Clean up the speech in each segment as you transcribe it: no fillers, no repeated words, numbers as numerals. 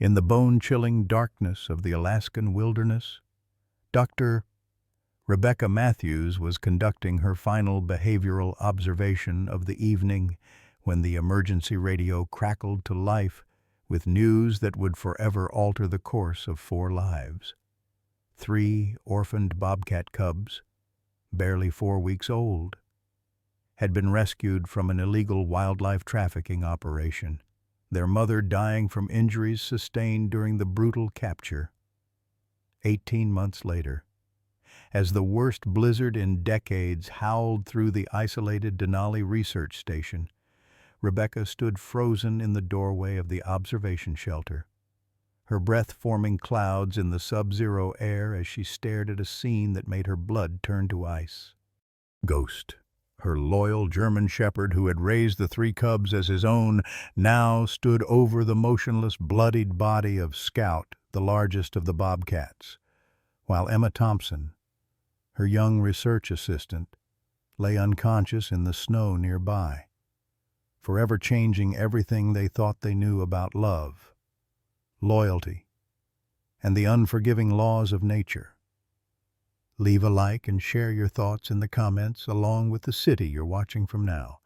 In the bone-chilling darkness of the Alaskan wilderness, Dr. Rebecca Matthews was conducting her final behavioral observation of the evening when the emergency radio crackled to life with news that would forever alter the course of 4 lives. 3 orphaned bobcat cubs, barely 4 weeks old, had been rescued from an illegal wildlife trafficking operation, their mother dying from injuries sustained during the brutal capture. 18 months later, as the worst blizzard in decades howled through the isolated Denali Research Station, Rebecca stood frozen in the doorway of the observation shelter, her breath forming clouds in the sub-zero air as she stared at a scene that made her blood turn to ice. Ghost, her loyal German shepherd who had raised the 3 cubs as his own, now stood over the motionless, bloodied body of Scout, the largest of the bobcats, while Emma Thompson, her young research assistant, lay unconscious in the snow nearby, forever changing everything they thought they knew about love, loyalty, and the unforgiving laws of nature. Leave a like and share your thoughts in the comments along with the city you're watching from now.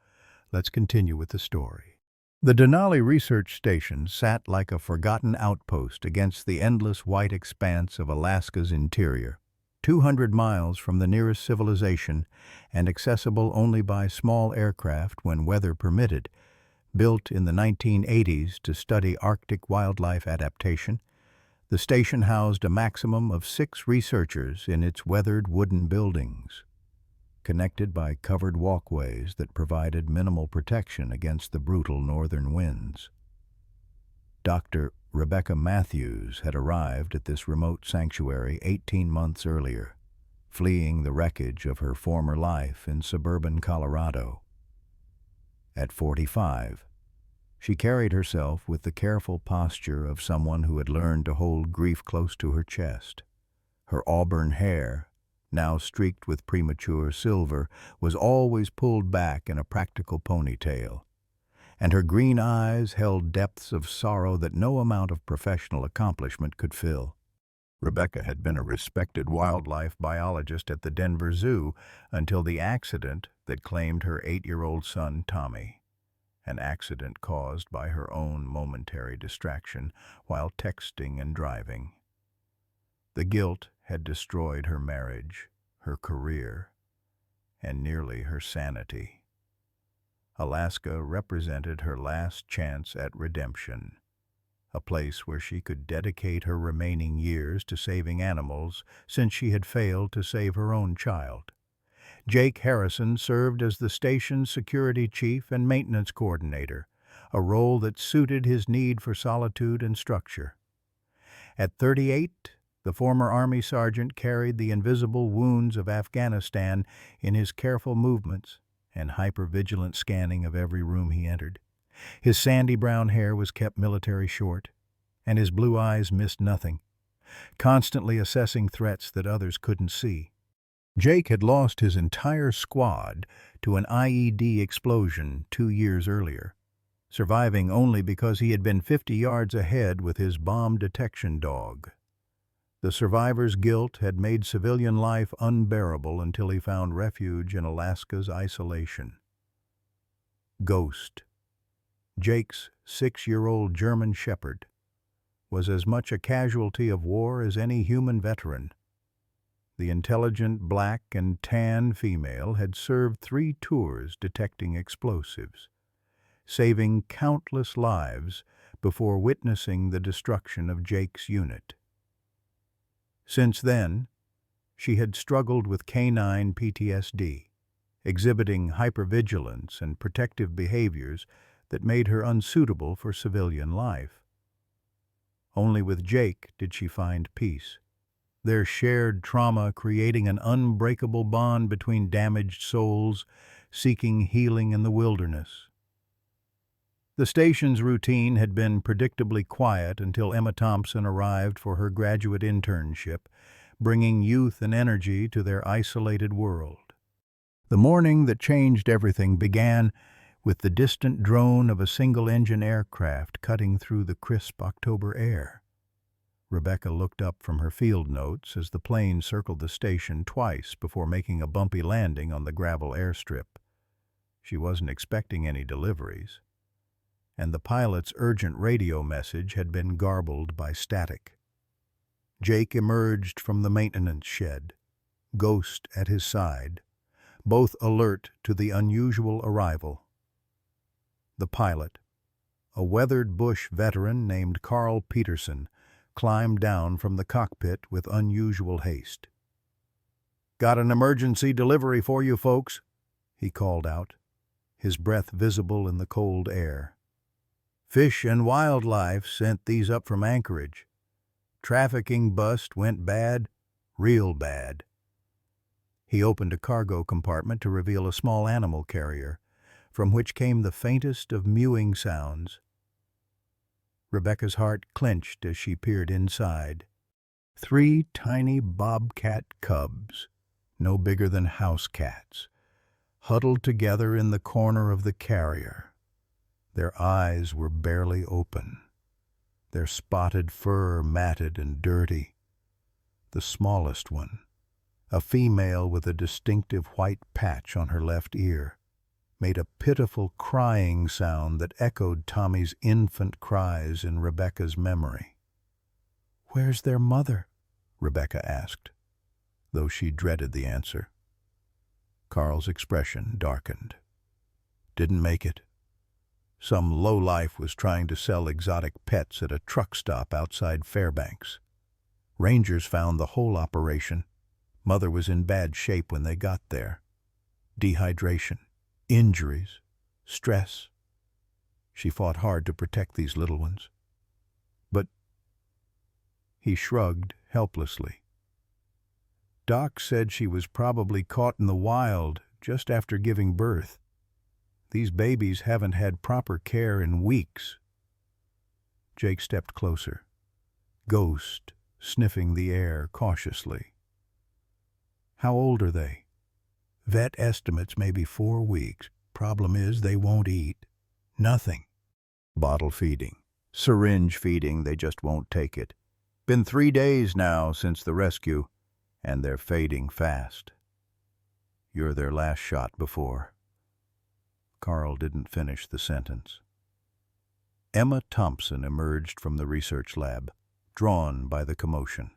Let's continue with the story. The Denali Research Station sat like a forgotten outpost against the endless white expanse of Alaska's interior, 200 miles from the nearest civilization and accessible only by small aircraft when weather permitted. Built in the 1980s to study Arctic wildlife adaptation, the station housed a maximum of 6 researchers in its weathered wooden buildings, connected by covered walkways that provided minimal protection against the brutal northern winds. Dr. Rebecca Matthews had arrived at this remote sanctuary 18 months earlier, fleeing the wreckage of her former life in suburban Colorado. At 45, she carried herself with the careful posture of someone who had learned to hold grief close to her chest. Her auburn hair, now streaked with premature silver, was always pulled back in a practical ponytail, and her green eyes held depths of sorrow that no amount of professional accomplishment could fill. Rebecca had been a respected wildlife biologist at the Denver Zoo until the accident that claimed her 8-year-old son, Tommy. An accident caused by her own momentary distraction while texting and driving. The guilt had destroyed her marriage, her career, and nearly her sanity. Alaska represented her last chance at redemption, a place where she could dedicate her remaining years to saving animals since she had failed to save her own child. Jake Harrison served as the station's security chief and maintenance coordinator, a role that suited his need for solitude and structure. At 38, the former Army sergeant carried the invisible wounds of Afghanistan in his careful movements and hyper-vigilant scanning of every room he entered. His sandy brown hair was kept military short, and his blue eyes missed nothing, constantly assessing threats that others couldn't see. Jake had lost his entire squad to an IED explosion 2 years earlier, surviving only because he had been 50 yards ahead with his bomb detection dog. The survivor's guilt had made civilian life unbearable until he found refuge in Alaska's isolation. Ghost, Jake's 6-year-old German shepherd, was as much a casualty of war as any human veteran. The intelligent black and tan female had served 3 tours detecting explosives, saving countless lives before witnessing the destruction of Jake's unit. Since then, she had struggled with canine PTSD, exhibiting hypervigilance and protective behaviors that made her unsuitable for civilian life. Only with Jake did she find peace, their shared trauma creating an unbreakable bond between damaged souls seeking healing in the wilderness. The station's routine had been predictably quiet until Emma Thompson arrived for her graduate internship, bringing youth and energy to their isolated world. The morning that changed everything began with the distant drone of a single-engine aircraft cutting through the crisp October air. Rebecca looked up from her field notes as the plane circled the station twice before making a bumpy landing on the gravel airstrip. She wasn't expecting any deliveries, and the pilot's urgent radio message had been garbled by static. Jake emerged from the maintenance shed, Ghost at his side, both alert to the unusual arrival. The pilot, a weathered bush veteran named Carl Peterson, climbed down from the cockpit with unusual haste. "Got an emergency delivery for you folks," he called out, his breath visible in the cold air. "Fish and Wildlife sent these up from Anchorage. Trafficking bust went bad, real bad." He opened a cargo compartment to reveal a small animal carrier, from which came the faintest of mewing sounds. Rebecca's heart clenched as she peered inside. 3 tiny bobcat cubs, no bigger than house cats, huddled together in the corner of the carrier. Their eyes were barely open, their spotted fur matted and dirty. The smallest one, a female with a distinctive white patch on her left ear, made a pitiful crying sound that echoed Tommy's infant cries in Rebecca's memory. "Where's their mother?" Rebecca asked, though she dreaded the answer. Carl's expression darkened. "Didn't make it. Some lowlife was trying to sell exotic pets at a truck stop outside Fairbanks. Rangers found the whole operation. Mother was in bad shape when they got there. Dehydration, injuries, stress. She fought hard to protect these little ones. But—" he shrugged helplessly. "Doc said she was probably caught in the wild just after giving birth. These babies haven't had proper care in weeks." Jake stepped closer, Ghost sniffing the air cautiously. "How old are they?" "Vet estimates maybe 4 weeks. Problem is they won't eat. Nothing. Bottle feeding, syringe feeding, they just won't take it. Been 3 days now since the rescue, and they're fading fast. You're their last shot before." Carl didn't finish the sentence. Emma Thompson emerged from the research lab, drawn by the commotion.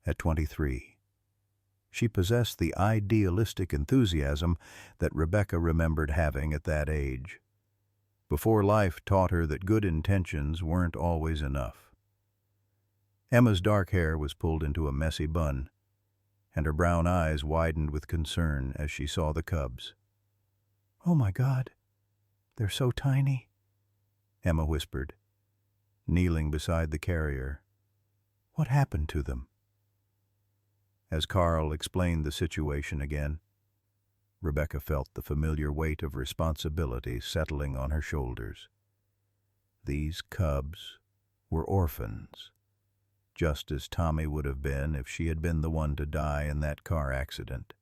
At 23. She possessed the idealistic enthusiasm that Rebecca remembered having at that age, before life taught her that good intentions weren't always enough. Emma's dark hair was pulled into a messy bun, and her brown eyes widened with concern as she saw the cubs. "Oh my God, they're so tiny," Emma whispered, kneeling beside the carrier. "What happened to them?" As Carl explained the situation again, Rebecca felt the familiar weight of responsibility settling on her shoulders. These cubs were orphans, just as Tommy would have been if she had been the one to die in that car accident.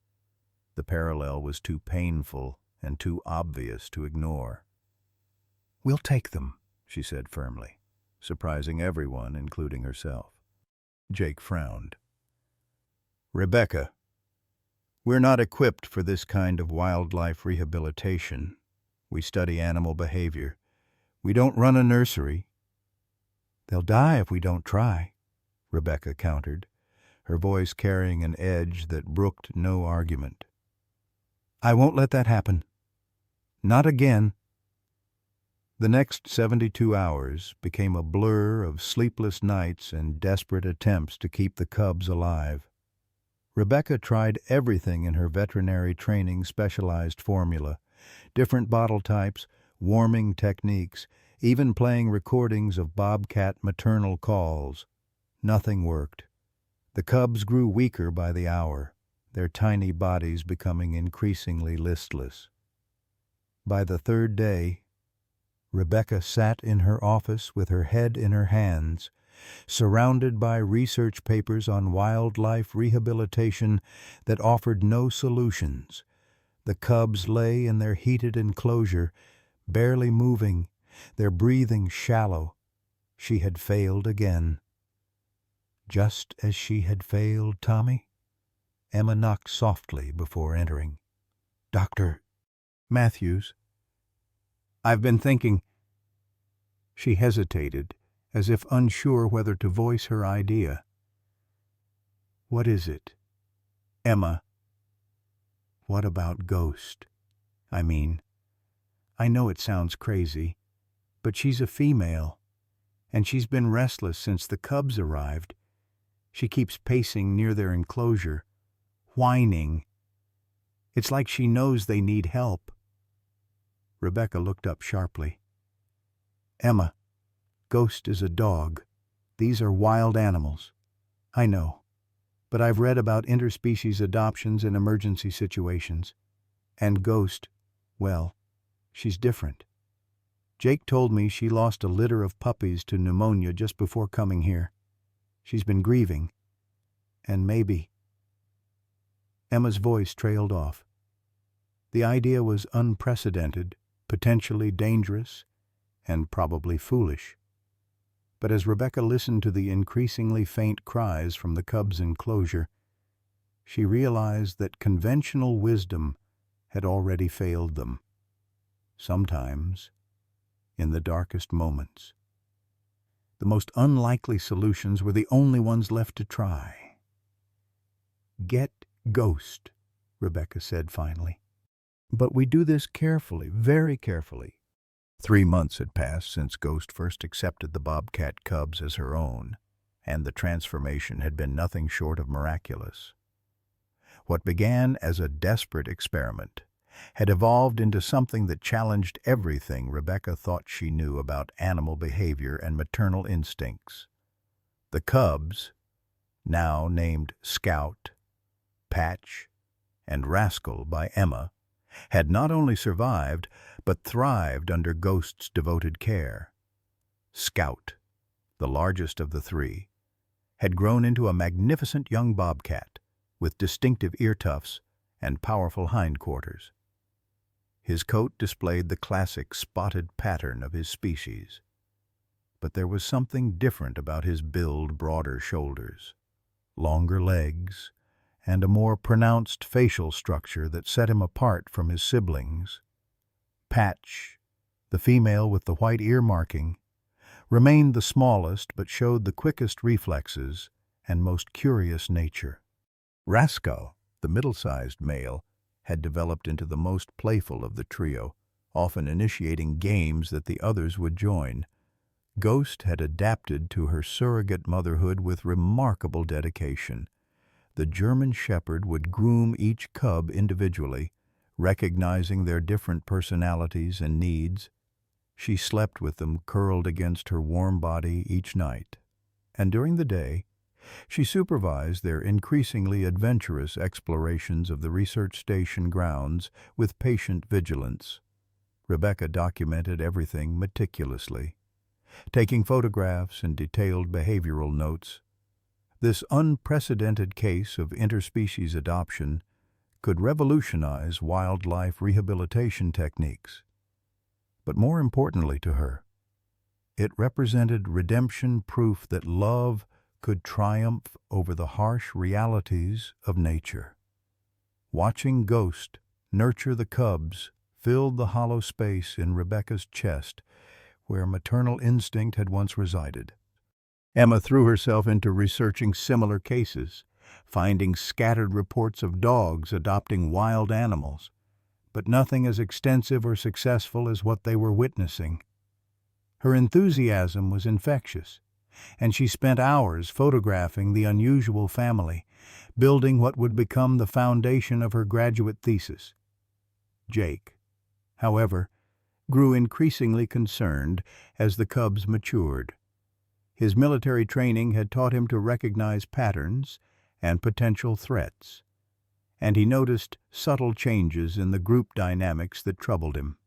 The parallel was too painful and too obvious to ignore. "We'll take them," she said firmly, surprising everyone, including herself. Jake frowned. "Rebecca, we're not equipped for this kind of wildlife rehabilitation. We study animal behavior. We don't run a nursery." "They'll die if we don't try," Rebecca countered, her voice carrying an edge that brooked no argument. "I won't let that happen. Not again." The next 72 hours became a blur of sleepless nights and desperate attempts to keep the cubs alive. Rebecca tried everything in her veterinary training specialized formula, different bottle types, warming techniques, even playing recordings of bobcat maternal calls. Nothing worked. The cubs grew weaker by the hour, their tiny bodies becoming increasingly listless. By the 3rd day, Rebecca sat in her office with her head in her hands, surrounded by research papers on wildlife rehabilitation that offered no solutions, The cubs lay in their heated enclosure, barely moving, their breathing shallow. She had failed again. Just as she had failed Tommy? Emma knocked softly before entering. "Dr. Matthews, I've been thinking." She hesitated, as if unsure whether to voice her idea. "What is it?" "Emma, what about Ghost? I mean, I know it sounds crazy, but she's a female, and she's been restless since the cubs arrived. She keeps pacing near their enclosure, whining. It's like she knows they need help." Rebecca looked up sharply. "Emma, Ghost is a dog. These are wild animals. I know, but I've read about interspecies adoptions in emergency situations. And Ghost, well, she's different. Jake told me she lost a litter of puppies to pneumonia just before coming here. She's been grieving. And maybe—" Emma's voice trailed off. The idea was unprecedented, potentially dangerous, and probably foolish. But as Rebecca listened to the increasingly faint cries from the cubs' enclosure, she realized that conventional wisdom had already failed them. Sometimes, in the darkest moments, the most unlikely solutions were the only ones left to try. "Get Ghost," Rebecca said finally. "But we do this carefully, very carefully." 3 months had passed since Ghost first accepted the Bobcat cubs as her own, and the transformation had been nothing short of miraculous. What began as a desperate experiment had evolved into something that challenged everything Rebecca thought she knew about animal behavior and maternal instincts. The cubs, now named Scout, Patch, and Rascal by Emma, had not only survived, but thrived under Ghost's devoted care. Scout, the largest of the three, had grown into a magnificent young bobcat with distinctive ear tufts and powerful hindquarters. His coat displayed the classic spotted pattern of his species. But there was something different about his build, broader shoulders, longer legs, and a more pronounced facial structure that set him apart from his siblings. Patch, the female with the white ear marking, remained the smallest but showed the quickest reflexes and most curious nature. Rascal, the middle-sized male, had developed into the most playful of the trio, often initiating games that the others would join. Ghost had adapted to her surrogate motherhood with remarkable dedication. The German Shepherd would groom each cub individually, recognizing their different personalities and needs. She slept with them curled against her warm body each night, and during the day, she supervised their increasingly adventurous explorations of the research station grounds with patient vigilance. Rebecca documented everything meticulously, taking photographs and detailed behavioral notes. This unprecedented case of interspecies adoption could revolutionize wildlife rehabilitation techniques. But more importantly to her, it represented redemption proof that love could triumph over the harsh realities of nature. Watching Ghost nurture the cubs filled the hollow space in Rebecca's chest where maternal instinct had once resided. Emma threw herself into researching similar cases, finding scattered reports of dogs adopting wild animals, but nothing as extensive or successful as what they were witnessing. Her enthusiasm was infectious, and she spent hours photographing the unusual family, building what would become the foundation of her graduate thesis. Jake, however, grew increasingly concerned as the cubs matured. His military training had taught him to recognize patterns and potential threats, and he noticed subtle changes in the group dynamics that troubled him.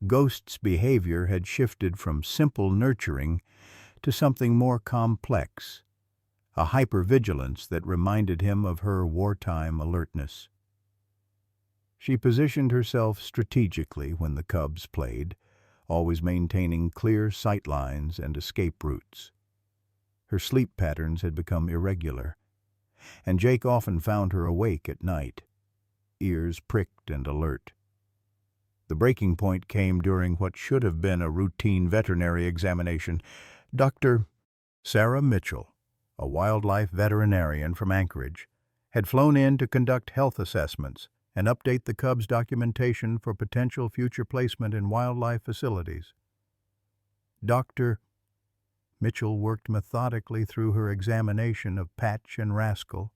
Ghost's behavior had shifted from simple nurturing to something more complex, a hypervigilance that reminded him of her wartime alertness. She positioned herself strategically when the cubs played, always maintaining clear sight lines and escape routes. Her sleep patterns had become irregular, and Jake often found her awake at night, ears pricked and alert. The breaking point came during what should have been a routine veterinary examination. Dr. Sarah Mitchell, a wildlife veterinarian from Anchorage, had flown in to conduct health assessments and update the cubs' documentation for potential future placement in wildlife facilities. Dr. Mitchell worked methodically through her examination of Patch and Rascal,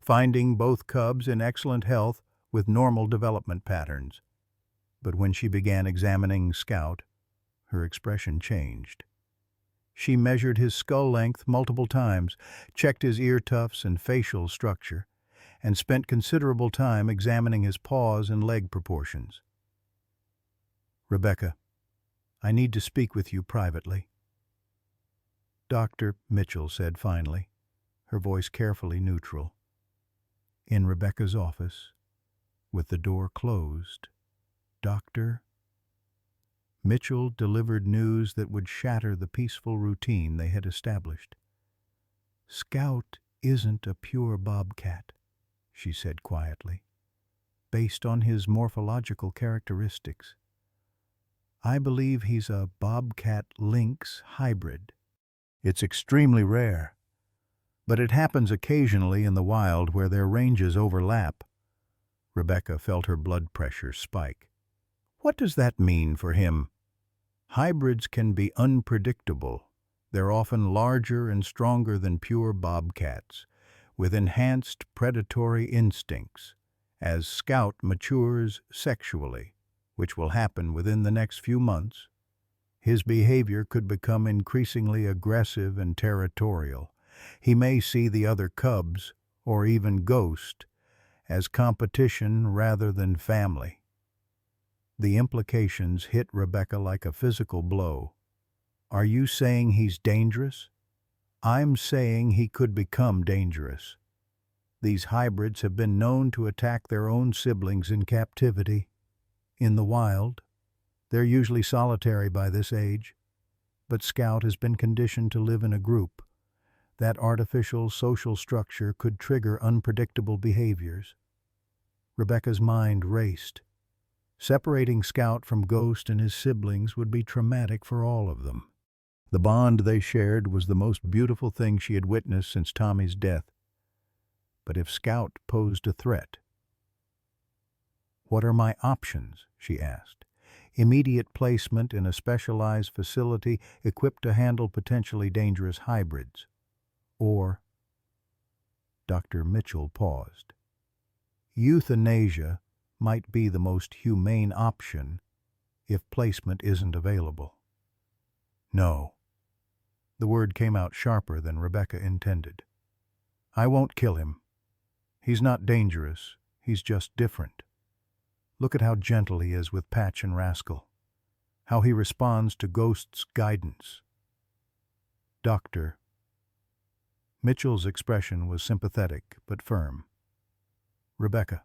finding both cubs in excellent health with normal development patterns. But when she began examining Scout, her expression changed. She measured his skull length multiple times, checked his ear tufts and facial structure, and spent considerable time examining his paws and leg proportions. "Rebecca, I need to speak with you privately," Dr. Mitchell said finally, her voice carefully neutral. In Rebecca's office, with the door closed, Dr. Mitchell delivered news that would shatter the peaceful routine they had established. "Scout isn't a pure bobcat," she said quietly, "based on his morphological characteristics. I believe he's a bobcat-lynx hybrid. It's extremely rare, but it happens occasionally in the wild where their ranges overlap." Rebecca felt her blood pressure spike. "What does that mean for him?" "Hybrids can be unpredictable. They're often larger and stronger than pure bobcats, with enhanced predatory instincts. As Scout matures sexually, which will happen within the next few months, his behavior could become increasingly aggressive and territorial. He may see the other cubs, or even Ghost, as competition rather than family." The implications hit Rebecca like a physical blow. "Are you saying he's dangerous?" "I'm saying he could become dangerous. These hybrids have been known to attack their own siblings in captivity. In the wild, they're usually solitary by this age, but Scout has been conditioned to live in a group. That artificial social structure could trigger unpredictable behaviors." Rebecca's mind raced. Separating Scout from Ghost and his siblings would be traumatic for all of them. The bond they shared was the most beautiful thing she had witnessed since Tommy's death. But if Scout posed a threat— "What are my options?" she asked. "Immediate placement in a specialized facility equipped to handle potentially dangerous hybrids. Or—" Dr. Mitchell paused. "Euthanasia might be the most humane option if placement isn't available." "No." The word came out sharper than Rebecca intended. "I won't kill him. He's not dangerous. He's just different. Look at how gentle he is with Patch and Rascal, how he responds to Ghost's guidance." Dr. Mitchell's expression was sympathetic but firm. "Rebecca,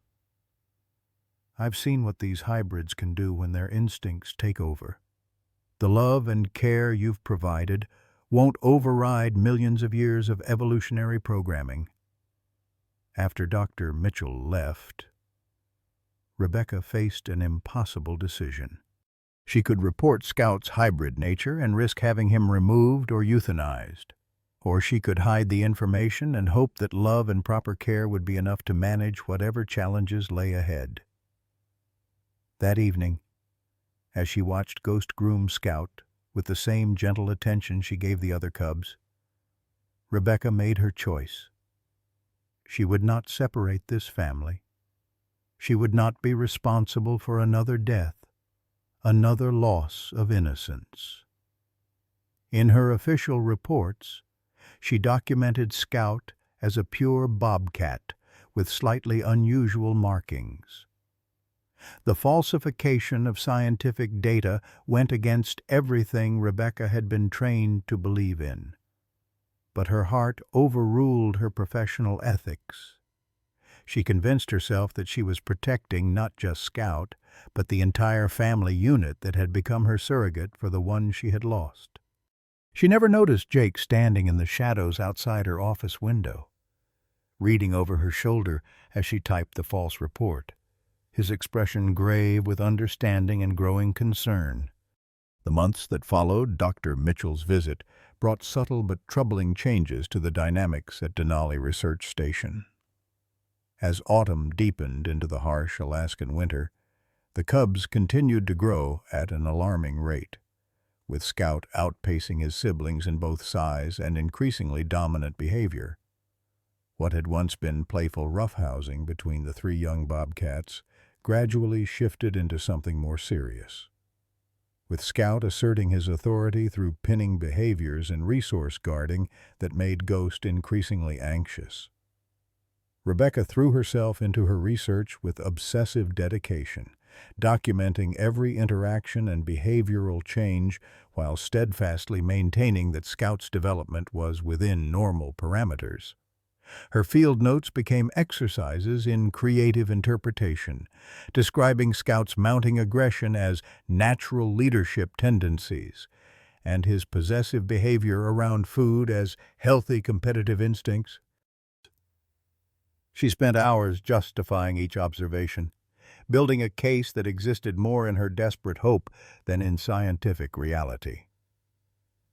I've seen what these hybrids can do when their instincts take over. The love and care you've provided won't override millions of years of evolutionary programming." After Dr. Mitchell left, Rebecca faced an impossible decision. She could report Scout's hybrid nature and risk having him removed or euthanized, or she could hide the information and hope that love and proper care would be enough to manage whatever challenges lay ahead. That evening, as she watched Ghost groom Scout with the same gentle attention she gave the other cubs, Rebecca made her choice. She would not separate this family. She would not be responsible for another death, another loss of innocence. In her official reports, she documented Scout as a pure bobcat with slightly unusual markings. The falsification of scientific data went against everything Rebecca had been trained to believe in. But her heart overruled her professional ethics. She convinced herself that she was protecting not just Scout, but the entire family unit that had become her surrogate for the one she had lost. She never noticed Jake standing in the shadows outside her office window, reading over her shoulder as she typed the false report, his expression grave with understanding and growing concern. The months that followed Dr. Mitchell's visit brought subtle but troubling changes to the dynamics at Denali Research Station. As autumn deepened into the harsh Alaskan winter, the cubs continued to grow at an alarming rate, with Scout outpacing his siblings in both size and increasingly dominant behavior. What had once been playful roughhousing between the three young bobcats gradually shifted into something more serious, with Scout asserting his authority through pinning behaviors and resource guarding that made Ghost increasingly anxious. Rebecca threw herself into her research with obsessive dedication, documenting every interaction and behavioral change while steadfastly maintaining that Scout's development was within normal parameters. Her field notes became exercises in creative interpretation, describing Scout's mounting aggression as natural leadership tendencies, and his possessive behavior around food as healthy competitive instincts. She spent hours justifying each observation, building a case that existed more in her desperate hope than in scientific reality.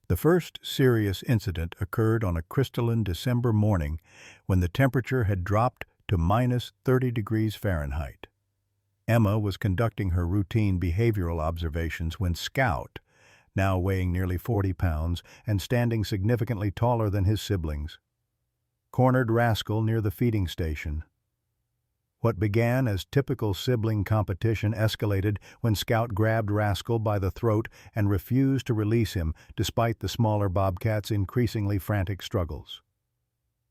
The first serious incident occurred on a crystalline December morning when the temperature had dropped to minus 30 degrees Fahrenheit. Emma was conducting her routine behavioral observations when Scout, now weighing nearly 40 pounds and standing significantly taller than his siblings, cornered Rascal near the feeding station. What began as typical sibling competition escalated when Scout grabbed Rascal by the throat and refused to release him despite the smaller bobcat's increasingly frantic struggles.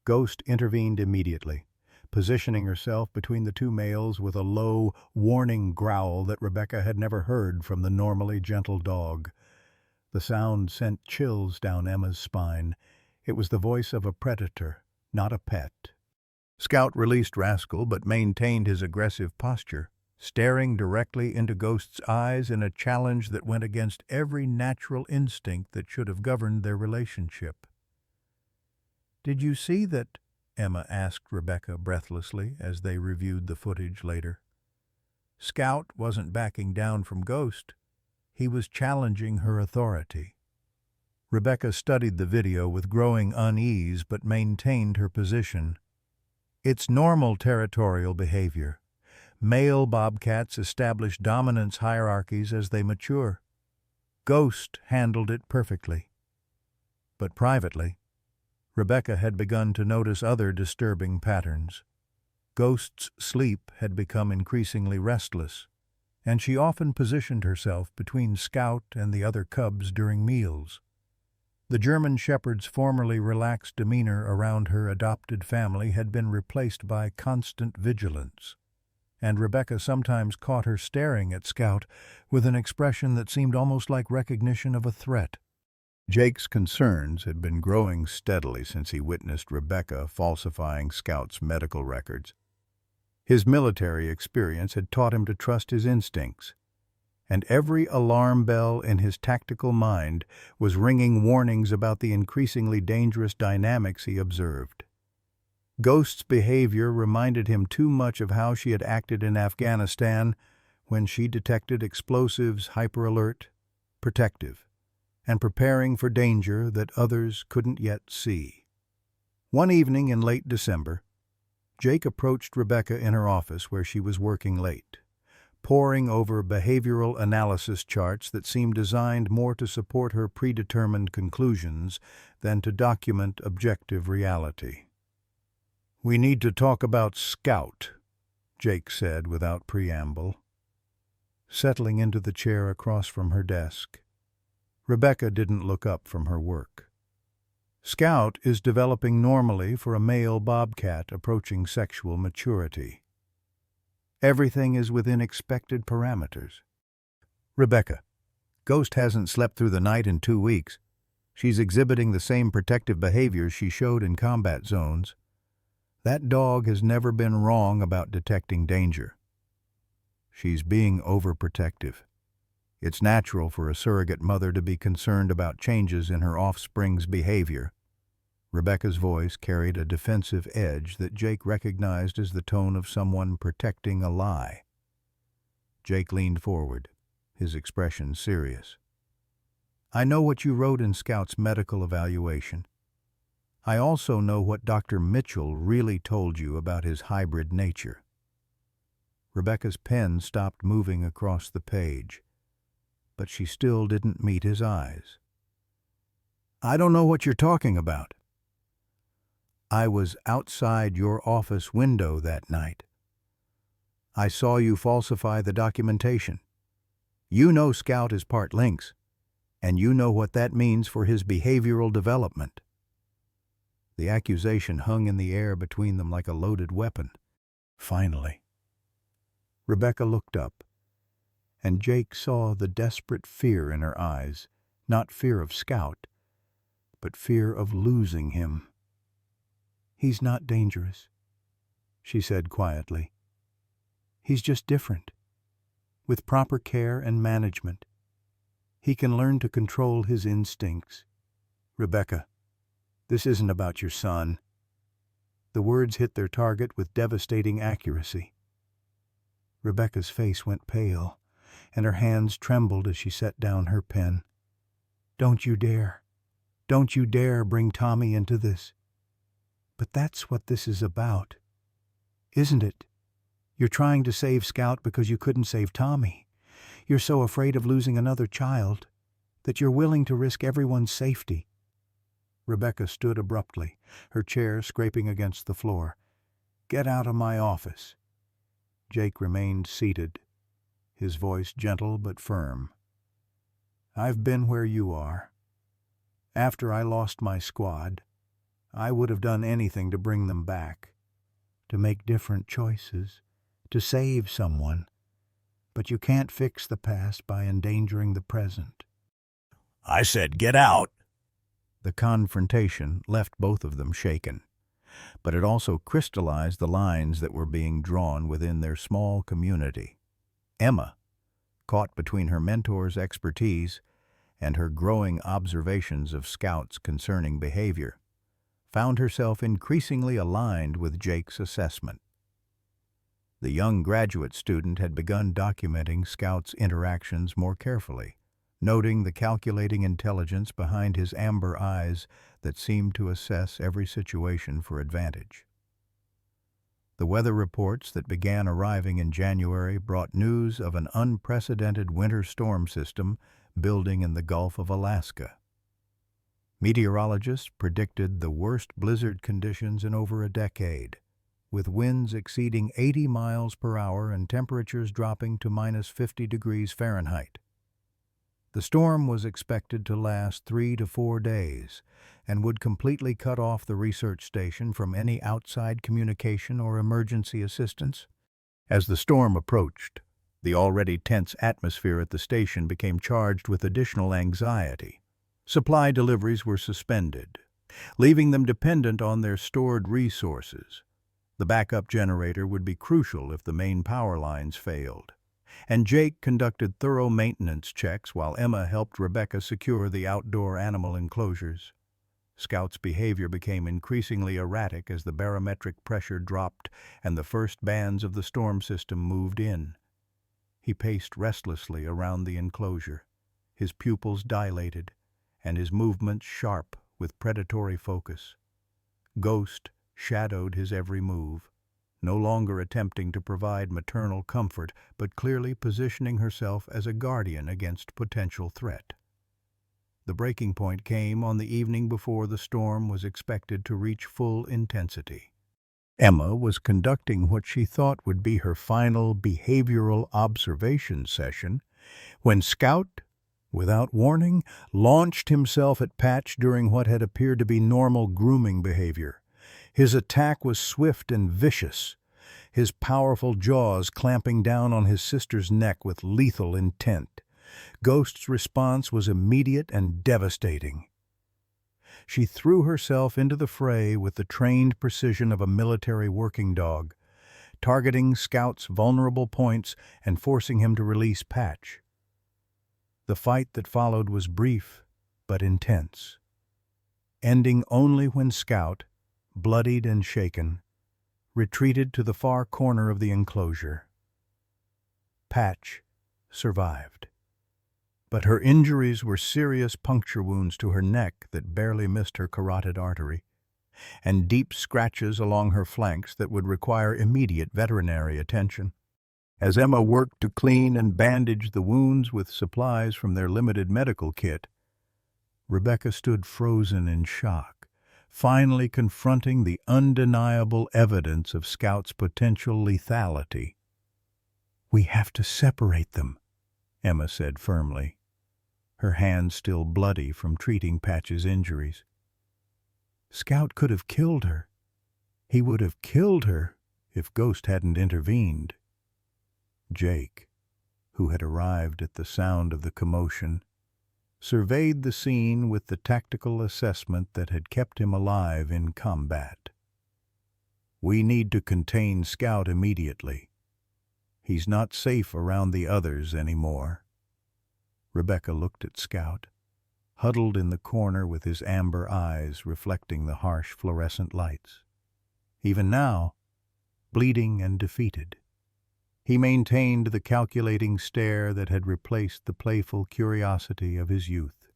Ghost intervened immediately, positioning herself between the two males with a low, warning growl that Rebecca had never heard from the normally gentle dog. The sound sent chills down Emma's spine. It was the voice of a predator, not a pet. Scout released Rascal but maintained his aggressive posture, staring directly into Ghost's eyes in a challenge that went against every natural instinct that should have governed their relationship. "Did you see that?" Emma asked Rebecca breathlessly as they reviewed the footage later. Scout wasn't backing down from Ghost. He was challenging her authority. Rebecca studied the video with growing unease but maintained her position. It's normal territorial behavior. Male bobcats establish dominance hierarchies as they mature. Ghost handled it perfectly. But privately, Rebecca had begun to notice other disturbing patterns. Ghost's sleep had become increasingly restless, and she often positioned herself between Scout and the other cubs during meals. The German Shepherd's formerly relaxed demeanor around her adopted family had been replaced by constant vigilance, and Rebecca sometimes caught her staring at Scout with an expression that seemed almost like recognition of a threat. Jake's concerns had been growing steadily since he witnessed Rebecca falsifying Scout's medical records. His military experience had taught him to trust his instincts, and every alarm bell in his tactical mind was ringing warnings about the increasingly dangerous dynamics he observed. Ghost's behavior reminded him too much of how she had acted in Afghanistan when she detected explosives, hyper-alert, protective, and preparing for danger that others couldn't yet see. One evening in late December, Jake approached Rebecca in her office where she was working late, poring over behavioral analysis charts that seemed designed more to support her predetermined conclusions than to document objective reality. "We need to talk about Scout," Jake said without preamble. Settling into the chair across from her desk, Rebecca didn't look up from her work. "Scout is developing normally for a male bobcat approaching sexual maturity. Everything is within expected parameters." "Rebecca, Ghost hasn't slept through the night in 2 weeks. She's exhibiting the same protective behaviors she showed in combat zones." That dog has never been wrong about detecting danger. She's being overprotective. It's natural for a surrogate mother to be concerned about changes in her offspring's behavior. Rebecca's voice carried a defensive edge that Jake recognized as the tone of someone protecting a lie. Jake leaned forward, his expression serious. I know what you wrote in Scout's medical evaluation. I also know what Dr. Mitchell really told you about his hybrid nature. Rebecca's pen stopped moving across the page, but she still didn't meet his eyes. I don't know what you're talking about. I was outside your office window that night. I saw you falsify the documentation. You know Scout is part lynx, and you know what that means for his behavioral development. The accusation hung in the air between them like a loaded weapon. Finally, Rebecca looked up, and Jake saw the desperate fear in her eyes, not fear of Scout, but fear of losing him. He's not dangerous, she said quietly. He's just different. With proper care and management, he can learn to control his instincts. Rebecca, this isn't about your son. The words hit their target with devastating accuracy. Rebecca's face went pale, and her hands trembled as she set down her pen. Don't you dare bring Tommy into this. But that's what this is about, isn't it? You're trying to save Scout because you couldn't save Tommy. You're so afraid of losing another child that you're willing to risk everyone's safety. Rebecca stood abruptly, her chair scraping against the floor. Get out of my office. Jake remained seated, his voice gentle but firm. I've been where you are. After I lost my squad, I would have done anything to bring them back, to make different choices, to save someone. But you can't fix the past by endangering the present. I said get out. The confrontation left both of them shaken, but it also crystallized the lines that were being drawn within their small community. Emma, caught between her mentor's expertise and her growing observations of Scout's concerning behavior, found herself increasingly aligned with Jake's assessment. The young graduate student had begun documenting Scout's interactions more carefully, noting the calculating intelligence behind his amber eyes that seemed to assess every situation for advantage. The weather reports that began arriving in January brought news of an unprecedented winter storm system building in the Gulf of Alaska. Meteorologists predicted the worst blizzard conditions in over a decade, with winds exceeding 80 miles per hour and temperatures dropping to -50 degrees Fahrenheit. The storm was expected to last 3 to 4 days and would completely cut off the research station from any outside communication or emergency assistance. As the storm approached, the already tense atmosphere at the station became charged with additional anxiety. Supply deliveries were suspended, leaving them dependent on their stored resources. The backup generator would be crucial if the main power lines failed, and Jake conducted thorough maintenance checks while Emma helped Rebecca secure the outdoor animal enclosures. Scout's behavior became increasingly erratic as the barometric pressure dropped and the first bands of the storm system moved in. He paced restlessly around the enclosure, his pupils dilated, and his movements sharp with predatory focus. Ghost shadowed his every move, no longer attempting to provide maternal comfort, but clearly positioning herself as a guardian against potential threat. The breaking point came on the evening before the storm was expected to reach full intensity. Emma was conducting what she thought would be her final behavioral observation session when Scout, without warning, launched himself at Patch during what had appeared to be normal grooming behavior. His attack was swift and vicious, his powerful jaws clamping down on his sister's neck with lethal intent. Ghost's response was immediate and devastating. She threw herself into the fray with the trained precision of a military working dog, targeting Scout's vulnerable points and forcing him to release Patch. The fight that followed was brief but intense, ending only when Scout, bloodied and shaken, retreated to the far corner of the enclosure. Patch survived, but her injuries were serious puncture wounds to her neck that barely missed her carotid artery, and deep scratches along her flanks that would require immediate veterinary attention. As Emma worked to clean and bandage the wounds with supplies from their limited medical kit, Rebecca stood frozen in shock, finally confronting the undeniable evidence of Scout's potential lethality. "We have to separate them," Emma said firmly, her hands still bloody from treating Patch's injuries. "Scout could have killed her. He would have killed her if Ghost hadn't intervened." Jake, who had arrived at the sound of the commotion, surveyed the scene with the tactical assessment that had kept him alive in combat. "We need to contain Scout immediately. He's not safe around the others anymore." Rebecca looked at Scout, huddled in the corner with his amber eyes reflecting the harsh fluorescent lights. Even now, bleeding and defeated, he maintained the calculating stare that had replaced the playful curiosity of his youth.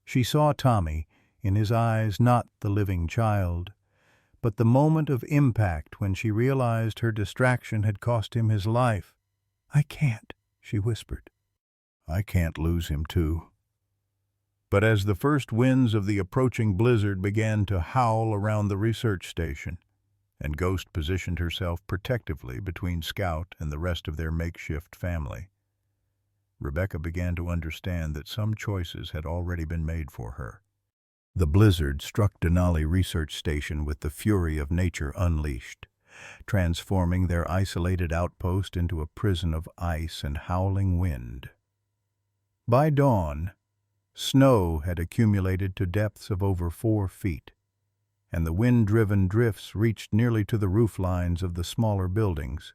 She saw Tommy, in his eyes not the living child, but the moment of impact when she realized her distraction had cost him his life. "I can't," she whispered. "I can't lose him too." But as the first winds of the approaching blizzard began to howl around the research station, and Ghost positioned herself protectively between Scout and the rest of their makeshift family, Rebecca began to understand that some choices had already been made for her. The blizzard struck Denali Research Station with the fury of nature unleashed, transforming their isolated outpost into a prison of ice and howling wind. By dawn, snow had accumulated to depths of over 4 feet, and the wind-driven drifts reached nearly to the roof lines of the smaller buildings.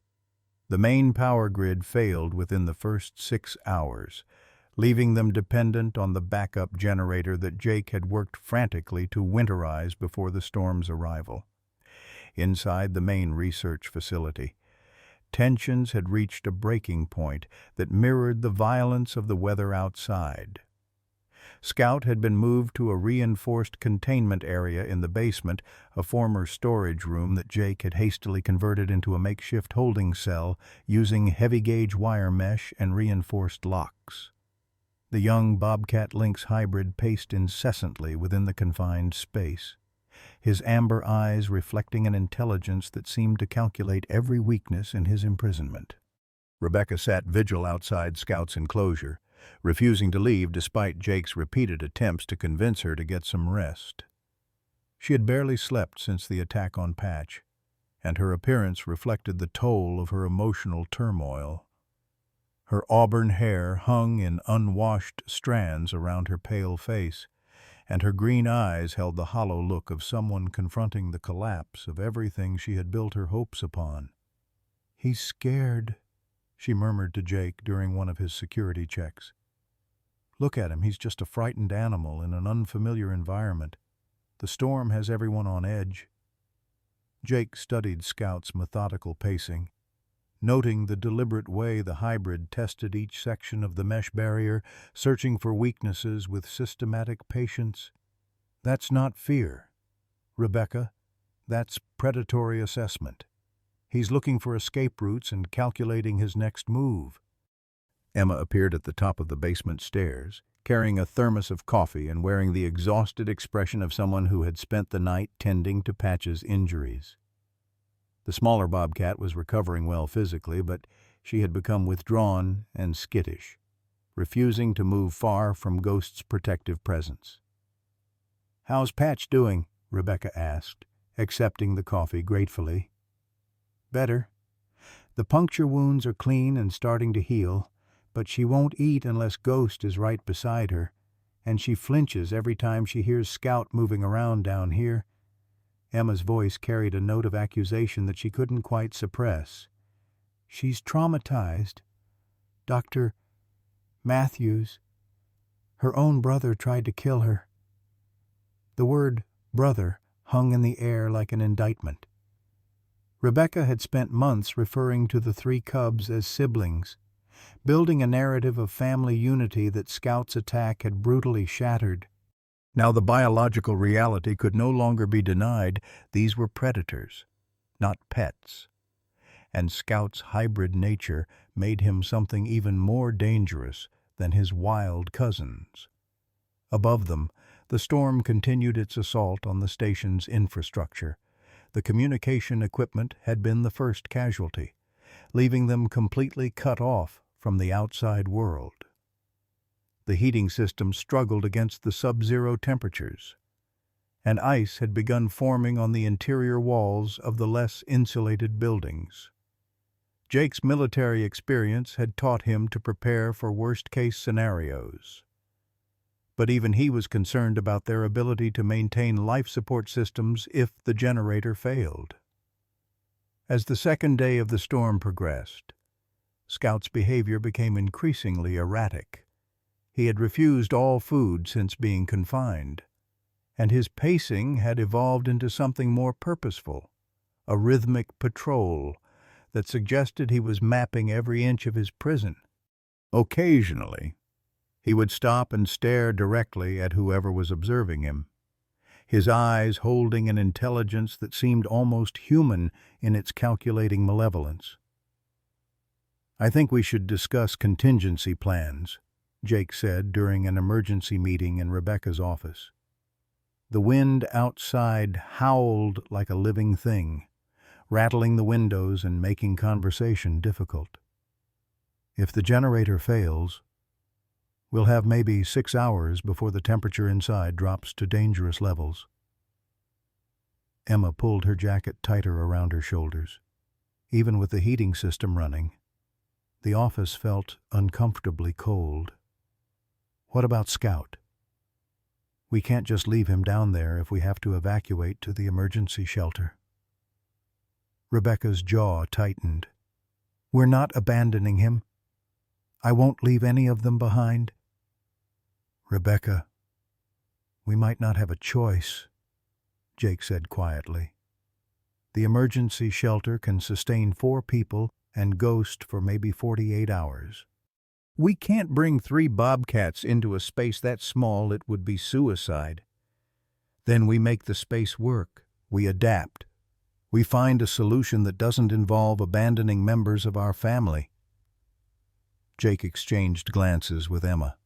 The main power grid failed within the first 6 hours, leaving them dependent on the backup generator that Jake had worked frantically to winterize before the storm's arrival. Inside the main research facility, tensions had reached a breaking point that mirrored the violence of the weather outside. Scout had been moved to a reinforced containment area in the basement, a former storage room that Jake had hastily converted into a makeshift holding cell using heavy-gauge wire mesh and reinforced locks. The young Bobcat Lynx hybrid paced incessantly within the confined space, his amber eyes reflecting an intelligence that seemed to calculate every weakness in his imprisonment. Rebecca sat vigil outside Scout's enclosure, refusing to leave despite Jake's repeated attempts to convince her to get some rest. She had barely slept since the attack on Patch, and her appearance reflected the toll of her emotional turmoil. Her auburn hair hung in unwashed strands around her pale face, and her green eyes held the hollow look of someone confronting the collapse of everything she had built her hopes upon. "He's scared," she murmured to Jake during one of his security checks. "Look at him, he's just a frightened animal in an unfamiliar environment. The storm has everyone on edge." Jake studied Scout's methodical pacing, noting the deliberate way the hybrid tested each section of the mesh barrier, searching for weaknesses with systematic patience. "That's not fear, Rebecca. That's predatory assessment. He's looking for escape routes and calculating his next move." Emma appeared at the top of the basement stairs, carrying a thermos of coffee and wearing the exhausted expression of someone who had spent the night tending to Patch's injuries. The smaller Bobcat was recovering well physically, but she had become withdrawn and skittish, refusing to move far from Ghost's protective presence. "How's Patch doing?" Rebecca asked, accepting the coffee gratefully. "Better. The puncture wounds are clean and starting to heal, but she won't eat unless Ghost is right beside her. and she flinches every time she hears Scout moving around down here." Emma's voice carried a note of accusation that she couldn't quite suppress. "She's traumatized. Dr. Matthews, her own brother tried to kill her." The word brother hung in the air like an indictment. Rebecca had spent months referring to the 3 cubs as siblings, building a narrative of family unity that Scout's attack had brutally shattered. Now the biological reality could no longer be denied. These were predators, not pets. And Scout's hybrid nature made him something even more dangerous than his wild cousins. Above them, the storm continued its assault on the station's infrastructure. The communication equipment had been the first casualty, leaving them completely cut off from the outside world. The heating system struggled against the sub-zero temperatures, and ice had begun forming on the interior walls of the less insulated buildings. Jake's military experience had taught him to prepare for worst-case scenarios. But even he was concerned about their ability to maintain life support systems if the generator failed. As the second day of the storm progressed, Scout's behavior became increasingly erratic. He had refused all food since being confined, and his pacing had evolved into something more purposeful, a rhythmic patrol that suggested he was mapping every inch of his prison. Occasionally, he would stop and stare directly at whoever was observing him, his eyes holding an intelligence that seemed almost human in its calculating malevolence. "I think we should discuss contingency plans," Jake said during an emergency meeting in Rebecca's office. The wind outside howled like a living thing, rattling the windows and making conversation difficult. "If the generator fails, we'll have maybe 6 hours before the temperature inside drops to dangerous levels." Emma pulled her jacket tighter around her shoulders. Even with the heating system running, the office felt uncomfortably cold. "What about Scout? We can't just leave him down there if we have to evacuate to the emergency shelter." Rebecca's jaw tightened. "We're not abandoning him. I won't leave any of them behind." "Rebecca, we might not have a choice," Jake said quietly. "The emergency shelter can sustain 4 people and Ghost for maybe 48 hours. We can't bring 3 Bobcats into a space that small. It would be suicide. Then we make the space work. We adapt. We find a solution that doesn't involve abandoning members of our family." Jake exchanged glances with Emma,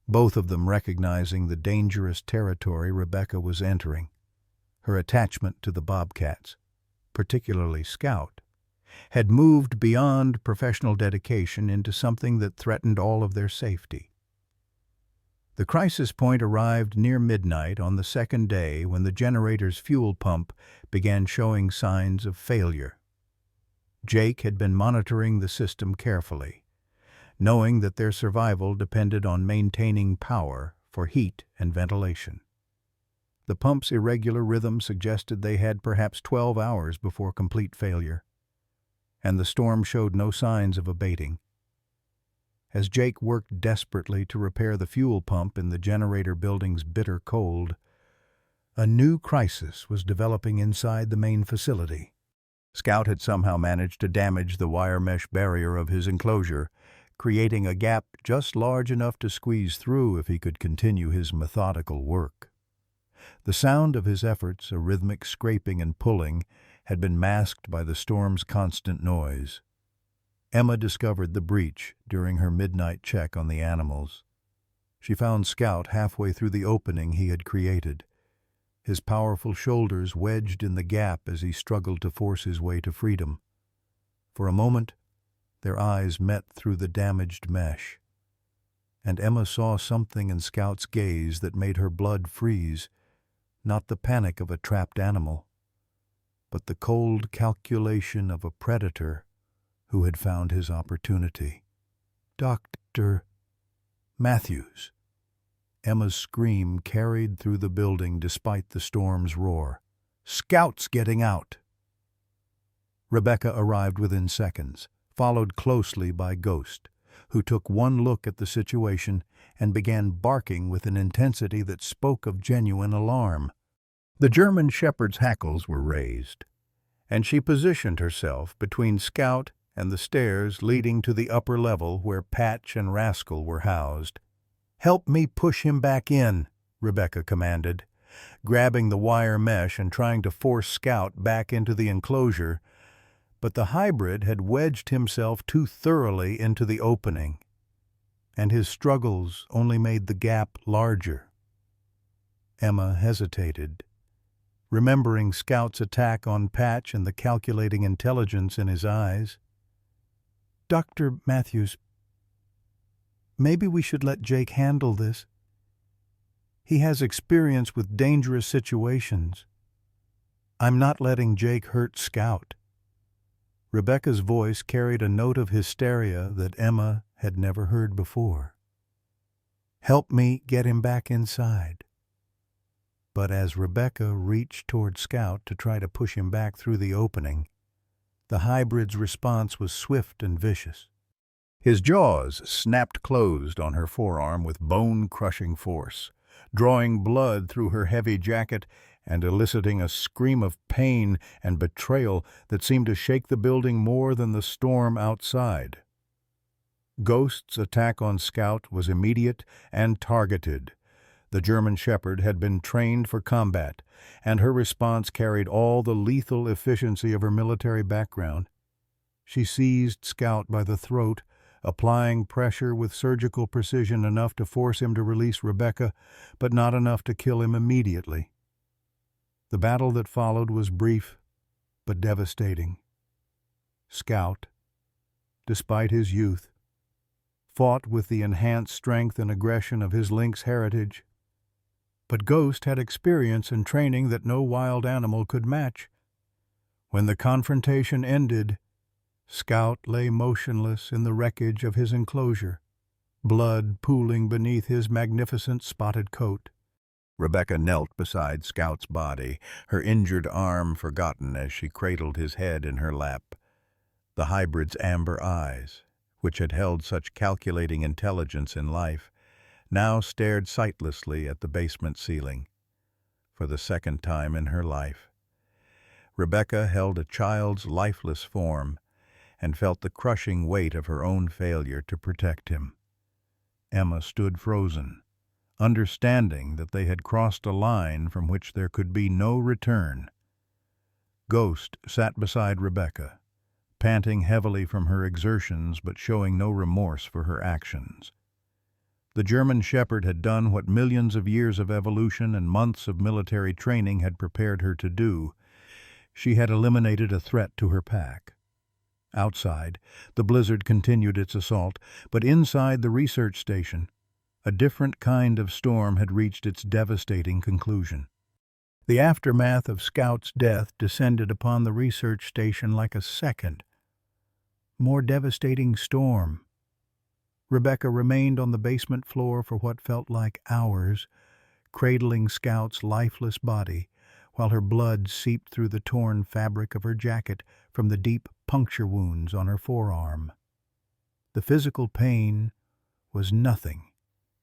both of them recognizing the dangerous territory Rebecca was entering. Her attachment to the Bobcats, particularly Scout, had moved beyond professional dedication into something that threatened all of their safety. The crisis point arrived near midnight on the second day when the generator's fuel pump began showing signs of failure. Jake had been monitoring the system carefully, knowing that their survival depended on maintaining power for heat and ventilation. The pump's irregular rhythm suggested they had perhaps 12 hours before complete failure, and the storm showed no signs of abating. As Jake worked desperately to repair the fuel pump in the generator building's bitter cold, a new crisis was developing inside the main facility. Scout had somehow managed to damage the wire mesh barrier of his enclosure, creating a gap just large enough to squeeze through if he could continue his methodical work. The sound of his efforts, a rhythmic scraping and pulling, had been masked by the storm's constant noise. Emma discovered the breach during her midnight check on the animals. She found Scout halfway through the opening he had created, his powerful shoulders wedged in the gap as he struggled to force his way to freedom. For a moment, their eyes met through the damaged mesh, and Emma saw something in Scout's gaze that made her blood freeze, not the panic of a trapped animal, but the cold calculation of a predator who had found his opportunity. "Dr. Matthews," Emma's scream carried through the building despite the storm's roar. "Scouts getting out!" Rebecca arrived within seconds, followed closely by Ghost, who took one look at the situation and began barking with an intensity that spoke of genuine alarm. The German shepherd's hackles were raised, and she positioned herself between Scout and the stairs leading to the upper level where Patch and Rascal were housed. "Help me push him back in," Rebecca commanded, grabbing the wire mesh and trying to force Scout back into the enclosure, but the hybrid had wedged himself too thoroughly into the opening, and his struggles only made the gap larger. Emma hesitated, remembering Scout's attack on Patch and the calculating intelligence in his eyes. "Dr. Matthews, maybe we should let Jake handle this. He has experience with dangerous situations." "I'm not letting Jake hurt Scout." Rebecca's voice carried a note of hysteria that Emma had never heard before. "Help me get him back inside." But as Rebecca reached toward Scout to try to push him back through the opening, the hybrid's response was swift and vicious. His jaws snapped closed on her forearm with bone-crushing force, drawing blood through her heavy jacket and eliciting a scream of pain and betrayal that seemed to shake the building more than the storm outside. Ghost's attack on Scout was immediate and targeted. The German Shepherd had been trained for combat, and her response carried all the lethal efficiency of her military background. She seized Scout by the throat, applying pressure with surgical precision enough to force him to release Rebecca, but not enough to kill him immediately. The battle that followed was brief, but devastating. Scout, despite his youth, fought with the enhanced strength and aggression of his lynx heritage. But Ghost had experience and training that no wild animal could match. When the confrontation ended, Scout lay motionless in the wreckage of his enclosure, blood pooling beneath his magnificent spotted coat. Rebecca knelt beside Scout's body, her injured arm forgotten as she cradled his head in her lap. The hybrid's amber eyes, which had held such calculating intelligence in life, now stared sightlessly at the basement ceiling. For the second time in her life, Rebecca held a child's lifeless form and felt the crushing weight of her own failure to protect him. Emma stood frozen, understanding that they had crossed a line from which there could be no return. Ghost sat beside Rebecca, panting heavily from her exertions but showing no remorse for her actions. The German Shepherd had done what millions of years of evolution and months of military training had prepared her to do. She had eliminated a threat to her pack. Outside, the blizzard continued its assault, but inside the research station, a different kind of storm had reached its devastating conclusion. The aftermath of Scout's death descended upon the research station like a second, more devastating storm. Rebecca remained on the basement floor for what felt like hours, cradling Scout's lifeless body, while her blood seeped through the torn fabric of her jacket from the deep puncture wounds on her forearm. The physical pain was nothing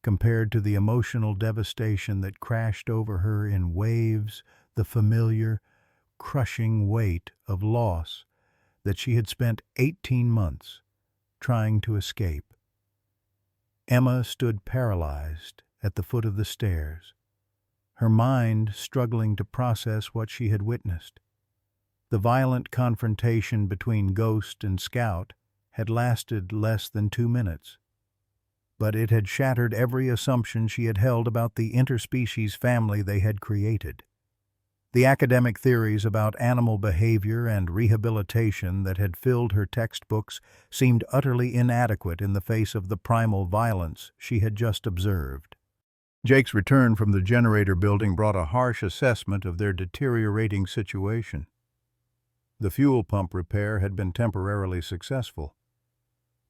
compared to the emotional devastation that crashed over her in waves, the familiar, crushing weight of loss that she had spent 18 months trying to escape. Emma stood paralyzed at the foot of the stairs, her mind struggling to process what she had witnessed. The violent confrontation between Ghost and Scout had lasted less than 2 minutes, but it had shattered every assumption she had held about the interspecies family they had created. The academic theories about animal behavior and rehabilitation that had filled her textbooks seemed utterly inadequate in the face of the primal violence she had just observed. Jake's return from the generator building brought a harsh assessment of their deteriorating situation. The fuel pump repair had been temporarily successful,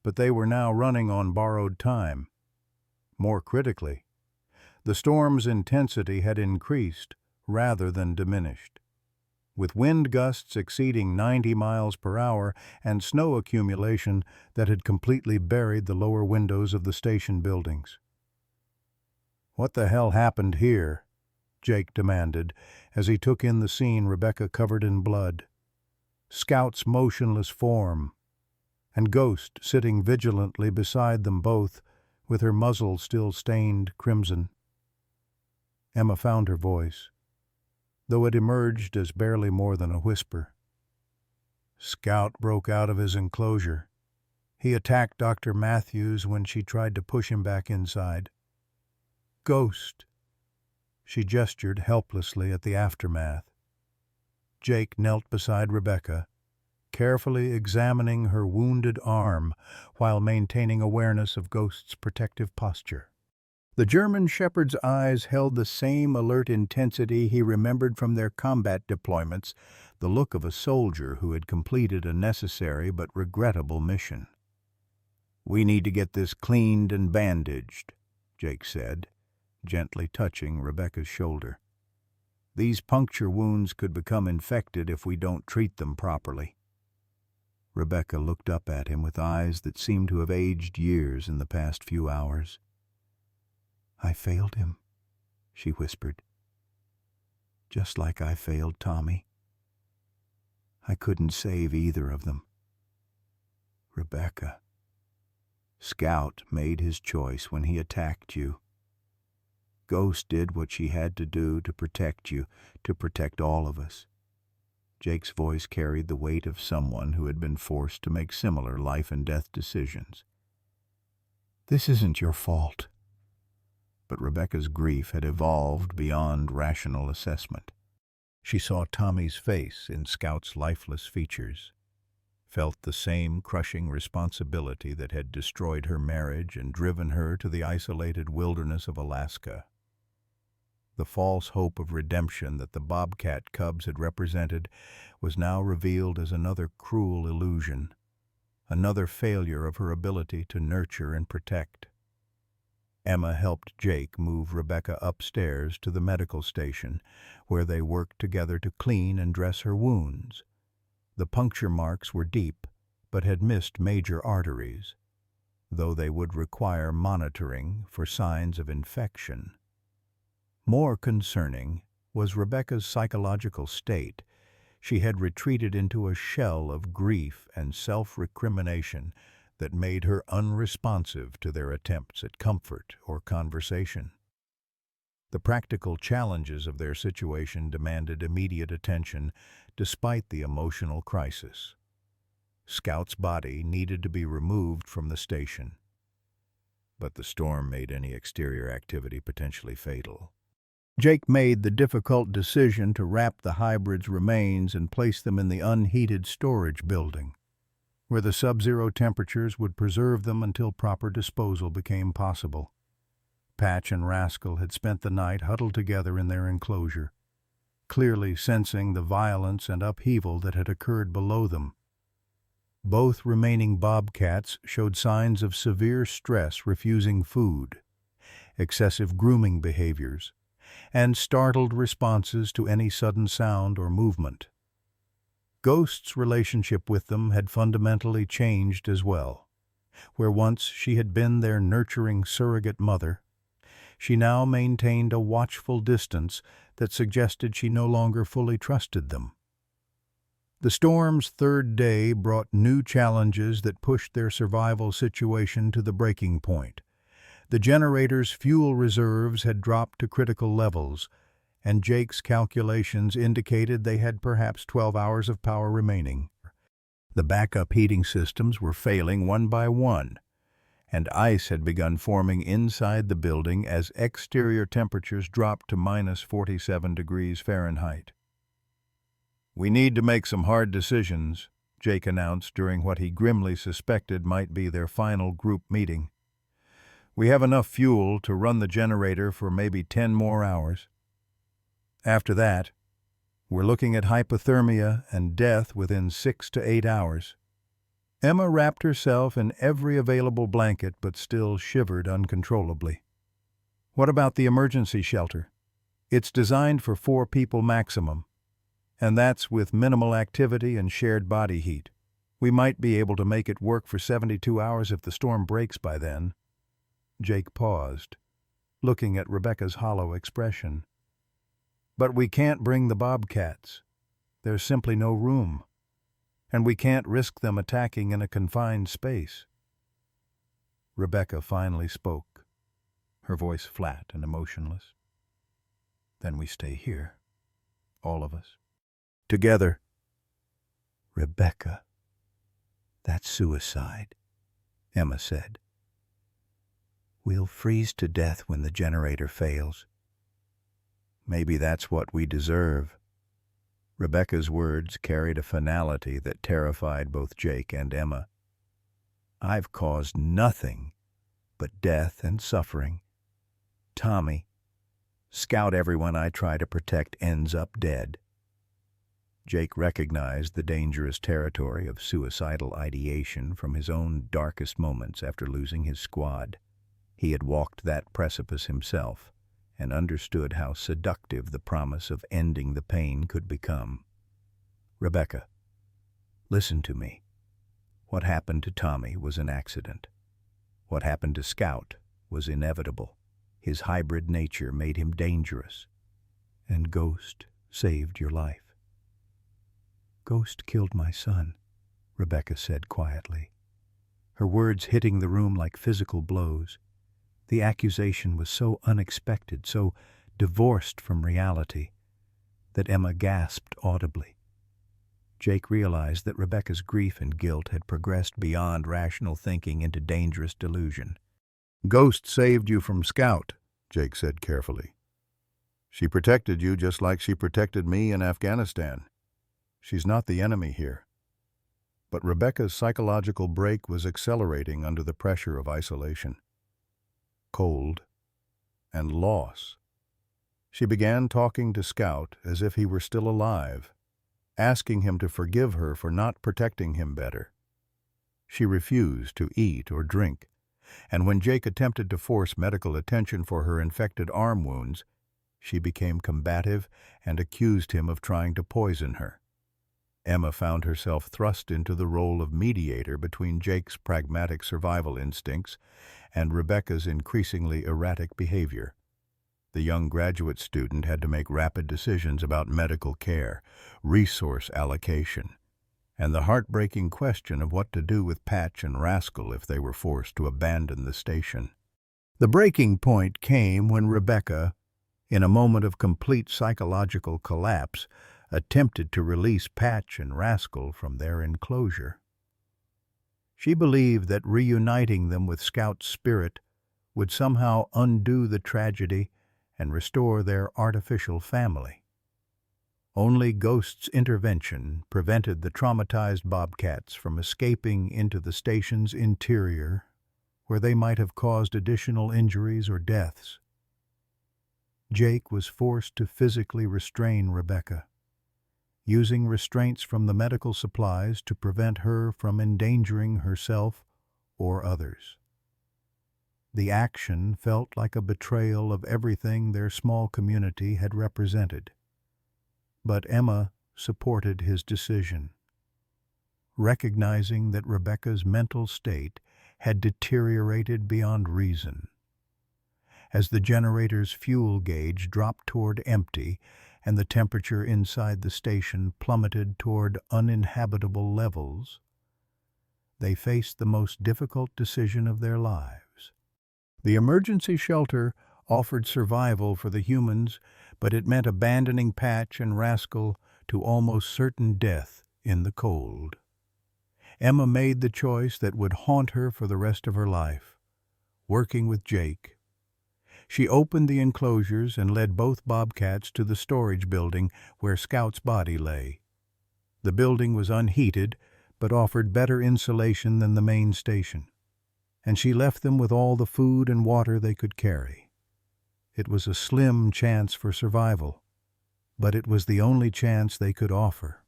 but they were now running on borrowed time. More critically, The storm's intensity had increased rather than diminished, with wind gusts exceeding 90 miles per hour and snow accumulation that had completely buried the lower windows of the station buildings. "What the hell happened here?" Jake demanded as he took in the scene, Rebecca covered in blood, Scout's motionless form, and Ghost sitting vigilantly beside them both, with her muzzle still stained crimson. Emma found her voice, though it emerged as barely more than a whisper. "Scout broke out of his enclosure. He attacked Dr. Matthews when she tried to push him back inside. Ghost." She gestured helplessly at the aftermath. Jake knelt beside Rebecca, carefully examining her wounded arm while maintaining awareness of Ghost's protective posture. The German shepherd's eyes held the same alert intensity he remembered from their combat deployments, the look of a soldier who had completed a necessary but regrettable mission. "We need to get this cleaned and bandaged," Jake said, gently touching Rebecca's shoulder. "These puncture wounds could become infected if we don't treat them properly." Rebecca looked up at him with eyes that seemed to have aged years in the past few hours. "I failed him," she whispered. "Just like I failed Tommy. I couldn't save either of them. Rebecca, Scout made his choice when he attacked you. Ghost did what she had to do to protect you, to protect all of us." Jake's voice carried the weight of someone who had been forced to make similar life-and-death decisions. "This isn't your fault." But Rebecca's grief had evolved beyond rational assessment. She saw Tommy's face in Scout's lifeless features, felt the same crushing responsibility that had destroyed her marriage and driven her to the isolated wilderness of Alaska. The false hope of redemption that the Bobcat cubs had represented was now revealed as another cruel illusion, another failure of her ability to nurture and protect. Emma helped Jake move Rebecca upstairs to the medical station, where they worked together to clean and dress her wounds. The puncture marks were deep, but had missed major arteries, though they would require monitoring for signs of infection. More concerning was Rebecca's psychological state. She had retreated into a shell of grief and self-recrimination that made her unresponsive to their attempts at comfort or conversation. The practical challenges of their situation demanded immediate attention despite the emotional crisis. Scout's body needed to be removed from the station, but the storm made any exterior activity potentially fatal. Jake made the difficult decision to wrap the hybrid's remains and place them in the unheated storage building, where the sub-zero temperatures would preserve them until proper disposal became possible. Patch and Rascal had spent the night huddled together in their enclosure, clearly sensing the violence and upheaval that had occurred below them. Both remaining bobcats showed signs of severe stress, refusing food, excessive grooming behaviors, and startled responses to any sudden sound or movement. Ghost's relationship with them had fundamentally changed as well. Where once she had been their nurturing surrogate mother, she now maintained a watchful distance that suggested she no longer fully trusted them. The storm's third day brought new challenges that pushed their survival situation to the breaking point. The generator's fuel reserves had dropped to critical levels, and Jake's calculations indicated they had perhaps 12 hours of power remaining. The backup heating systems were failing one by one, and ice had begun forming inside the building as exterior temperatures dropped to minus 47 degrees Fahrenheit. "We need to make some hard decisions," Jake announced during what he grimly suspected might be their final group meeting. "We have enough fuel to run the generator for maybe 10 more hours. After that, we're looking at hypothermia and death within 6 to 8 hours. Emma wrapped herself in every available blanket but still shivered uncontrollably. What about the emergency shelter? It's designed for 4 people maximum, and that's with minimal activity and shared body heat. We might be able to make it work for 72 hours if the storm breaks by then. Jake paused, looking at Rebecca's hollow expression. But we can't bring the bobcats. There's simply no room, and we can't risk them attacking in a confined space. Rebecca finally spoke, her voice flat and emotionless. Then we stay here, all of us, together. Rebecca, that's suicide, Emma said. We'll freeze to death when the generator fails. Maybe that's what we deserve. Rebecca's words carried a finality that terrified both Jake and Emma. I've caused nothing but death and suffering. Tommy, Scout, everyone I try to protect ends up dead. Jake recognized the dangerous territory of suicidal ideation from his own darkest moments after losing his squad. He had walked that precipice himself and understood how seductive the promise of ending the pain could become. Rebecca, listen to me. What happened to Tommy was an accident. What happened to Scout was inevitable. His hybrid nature made him dangerous, and Ghost saved your life. Ghost killed my son, Rebecca said quietly, her words hitting the room like physical blows. The accusation was so unexpected, so divorced from reality, that Emma gasped audibly. Jake realized that Rebecca's grief and guilt had progressed beyond rational thinking into dangerous delusion. Ghost saved you from Scout, Jake said carefully. She protected you just like she protected me in Afghanistan. She's not the enemy here. But Rebecca's psychological break was accelerating under the pressure of isolation, cold, and loss. She began talking to Scout as if he were still alive, asking him to forgive her for not protecting him better. She refused to eat or drink, and when Jake attempted to force medical attention for her infected arm wounds, she became combative and accused him of trying to poison her. Emma found herself thrust into the role of mediator between Jake's pragmatic survival instincts and Rebecca's increasingly erratic behavior. The young graduate student had to make rapid decisions about medical care, resource allocation, and the heartbreaking question of what to do with Patch and Rascal if they were forced to abandon the station. The breaking point came when Rebecca, in a moment of complete psychological collapse, attempted to release Patch and Rascal from their enclosure. She believed that reuniting them with Scout's spirit would somehow undo the tragedy and restore their artificial family. Only Ghost's intervention prevented the traumatized Bobcats from escaping into the station's interior, where they might have caused additional injuries or deaths. Jake was forced to physically restrain Rebecca, using restraints from the medical supplies to prevent her from endangering herself or others. The action felt like a betrayal of everything their small community had represented. But Emma supported his decision, recognizing that Rebecca's mental state had deteriorated beyond reason. As the generator's fuel gauge dropped toward empty and the temperature inside the station plummeted toward uninhabitable levels, they faced the most difficult decision of their lives. The emergency shelter offered survival for the humans, but it meant abandoning Patch and Rascal to almost certain death in the cold. Emma made the choice that would haunt her for the rest of her life, working with Jake. She opened the enclosures and led both Bobcats to the storage building where Scout's body lay. The building was unheated, but offered better insulation than the main station, and she left them with all the food and water they could carry. It was a slim chance for survival, but it was the only chance they could offer.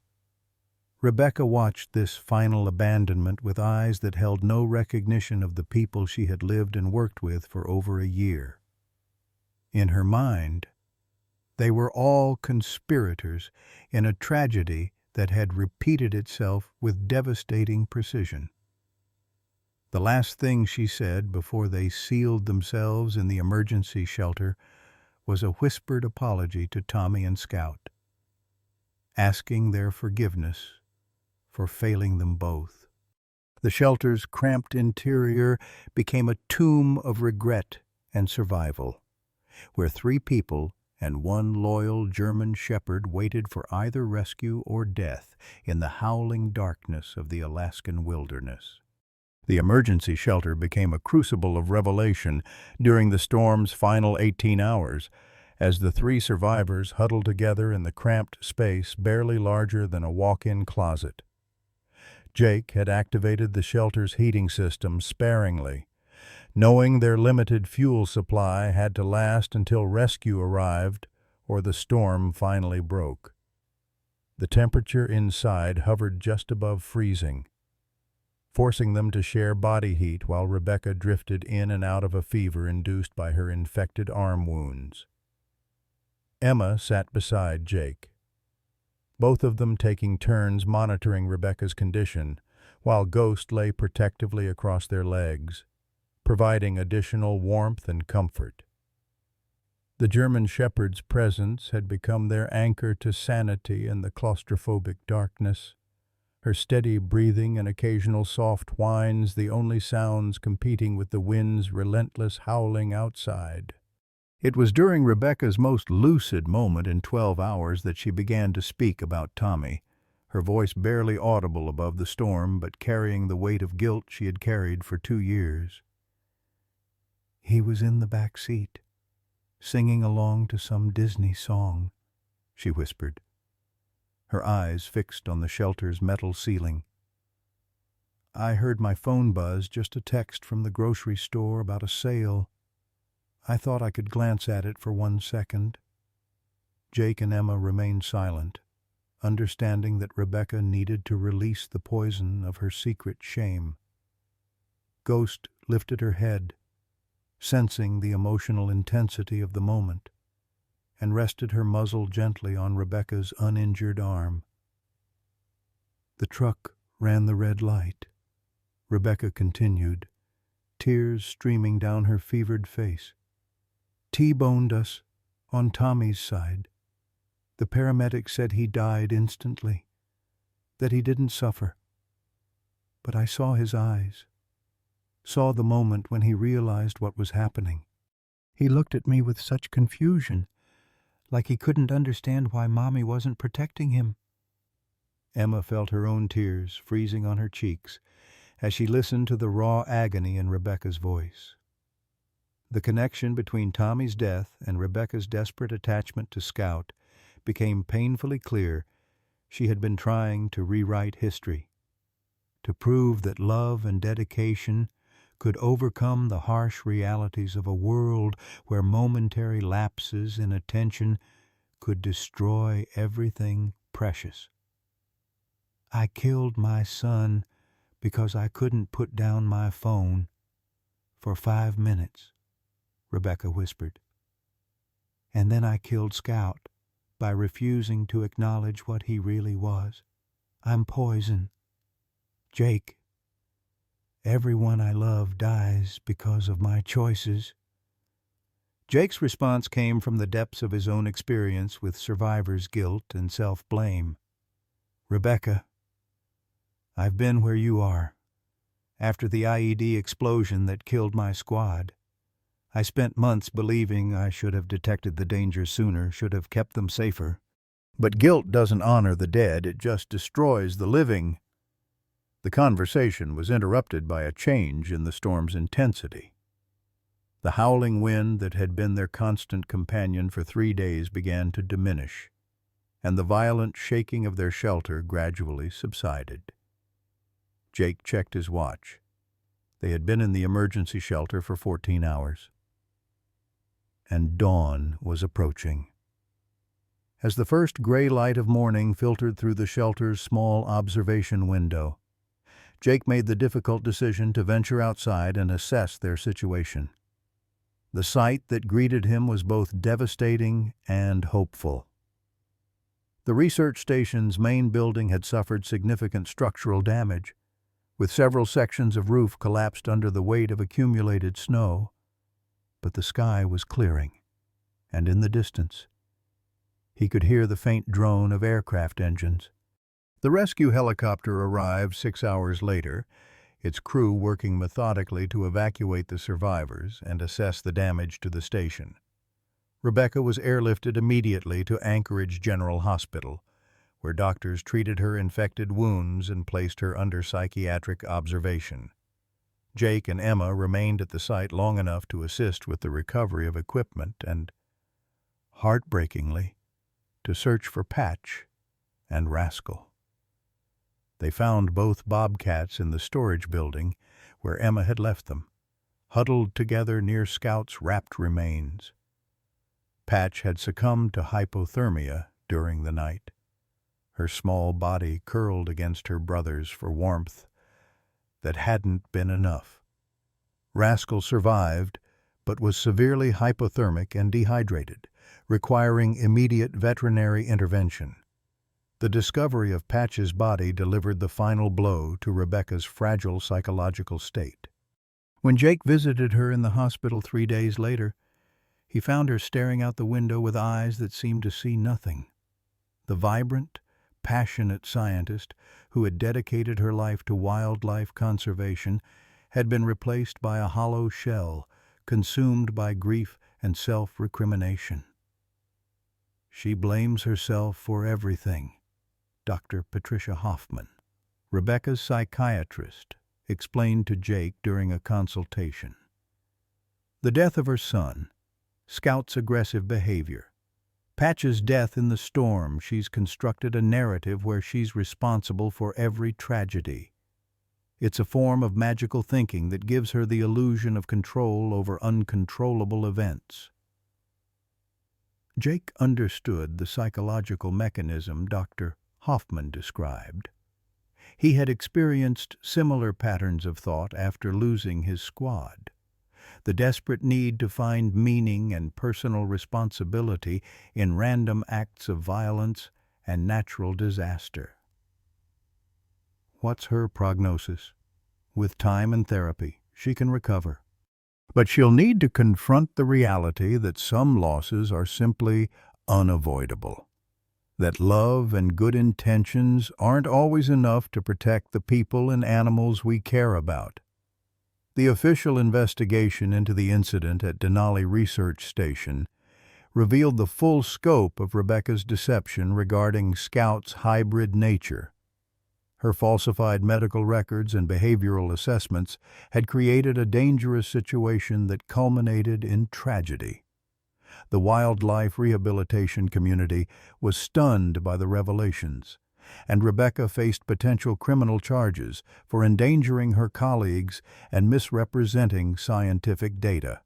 Rebecca watched this final abandonment with eyes that held no recognition of the people she had lived and worked with for over a year. In her mind, they were all conspirators in a tragedy that had repeated itself with devastating precision. The last thing she said before they sealed themselves in the emergency shelter was a whispered apology to Tommy and Scout, asking their forgiveness for failing them both. The shelter's cramped interior became a tomb of regret and survival, where 3 people and 1 loyal German shepherd waited for either rescue or death in the howling darkness of the Alaskan wilderness. The emergency shelter became a crucible of revelation during the storm's final 18 hours, as the 3 survivors huddled together in the cramped space barely larger than a walk-in closet. Jake had activated the shelter's heating system sparingly, knowing their limited fuel supply had to last until rescue arrived or the storm finally broke. The temperature inside hovered just above freezing, forcing them to share body heat while Rebecca drifted in and out of a fever induced by her infected arm wounds. Emma sat beside Jake, both of them taking turns monitoring Rebecca's condition, while Ghost lay protectively across their legs, providing additional warmth and comfort. The German shepherd's presence had become their anchor to sanity in the claustrophobic darkness, her steady breathing and occasional soft whines the only sounds competing with the wind's relentless howling outside. It was during Rebecca's most lucid moment in 12 hours that she began to speak about Tommy, her voice barely audible above the storm but carrying the weight of guilt she had carried for 2 years. "He was in the back seat, singing along to some Disney song," she whispered, her eyes fixed on the shelter's metal ceiling. "I heard my phone buzz, just a text from the grocery store about a sale. I thought I could glance at it for 1 second." Jake and Emma remained silent, understanding that Rebecca needed to release the poison of her secret shame. Ghost lifted her head, sensing the emotional intensity of the moment, and rested her muzzle gently on Rebecca's uninjured arm. "The truck ran the red light," Rebecca continued, tears streaming down her fevered face. "T-boned us on Tommy's side. The paramedic said he died instantly, that he didn't suffer. But I saw his eyes, saw the moment when he realized what was happening. He looked at me with such confusion, like he couldn't understand why Mommy wasn't protecting him." Emma felt her own tears freezing on her cheeks as she listened to the raw agony in Rebecca's voice. The connection between Tommy's death and Rebecca's desperate attachment to Scout became painfully clear. She had been trying to rewrite history, to prove that love and dedication could overcome the harsh realities of a world where momentary lapses in attention could destroy everything precious. "I killed my son because I couldn't put down my phone for 5 minutes," Rebecca whispered. "And then I killed Scout by refusing to acknowledge what he really was. I'm poison. Jake, everyone I love dies because of my choices." Jake's response came from the depths of his own experience with survivor's guilt and self-blame. "Rebecca, I've been where you are. After the IED explosion that killed my squad, I spent months believing I should have detected the danger sooner, should have kept them safer. But guilt doesn't honor the dead, it just destroys the living." The conversation was interrupted by a change in the storm's intensity. The howling wind that had been their constant companion for 3 days began to diminish, and the violent shaking of their shelter gradually subsided. Jake checked his watch. They had been in the emergency shelter for 14 hours. And dawn was approaching. As the first gray light of morning filtered through the shelter's small observation window, Jake made the difficult decision to venture outside and assess their situation. The sight that greeted him was both devastating and hopeful. The research station's main building had suffered significant structural damage, with several sections of roof collapsed under the weight of accumulated snow. But the sky was clearing, and in the distance, he could hear the faint drone of aircraft engines. The rescue helicopter arrived 6 hours later, its crew working methodically to evacuate the survivors and assess the damage to the station. Rebecca was airlifted immediately to Anchorage General Hospital, where doctors treated her infected wounds and placed her under psychiatric observation. Jake and Emma remained at the site long enough to assist with the recovery of equipment and, heartbreakingly, to search for Patch and Rascal. They found both bobcats in the storage building where Emma had left them, huddled together near Scout's wrapped remains. Patch had succumbed to hypothermia during the night. Her small body curled against her brother's for warmth that hadn't been enough. Rascal survived, but was severely hypothermic and dehydrated, requiring immediate veterinary intervention. The discovery of Patch's body delivered the final blow to Rebecca's fragile psychological state. When Jake visited her in the hospital 3 days later, he found her staring out the window with eyes that seemed to see nothing. The vibrant, passionate scientist who had dedicated her life to wildlife conservation had been replaced by a hollow shell, consumed by grief and self-recrimination. She blames herself for everything, Dr. Patricia Hoffman, Rebecca's psychiatrist, explained to Jake during a consultation. The death of her son, Scout's aggressive behavior, Patch's death in the storm, she's constructed a narrative where she's responsible for every tragedy. It's a form of magical thinking that gives her the illusion of control over uncontrollable events. Jake understood the psychological mechanism Dr. Hoffman described. He had experienced similar patterns of thought after losing his squad. The desperate need to find meaning and personal responsibility in random acts of violence and natural disaster. What's her prognosis? With time and therapy, she can recover. But she'll need to confront the reality that some losses are simply unavoidable. That love and good intentions aren't always enough to protect the people and animals we care about. The official investigation into the incident at Denali Research Station revealed the full scope of Rebecca's deception regarding Scout's hybrid nature. Her falsified medical records and behavioral assessments had created a dangerous situation that culminated in tragedy. The wildlife rehabilitation community was stunned by the revelations, and Rebecca faced potential criminal charges for endangering her colleagues and misrepresenting scientific data.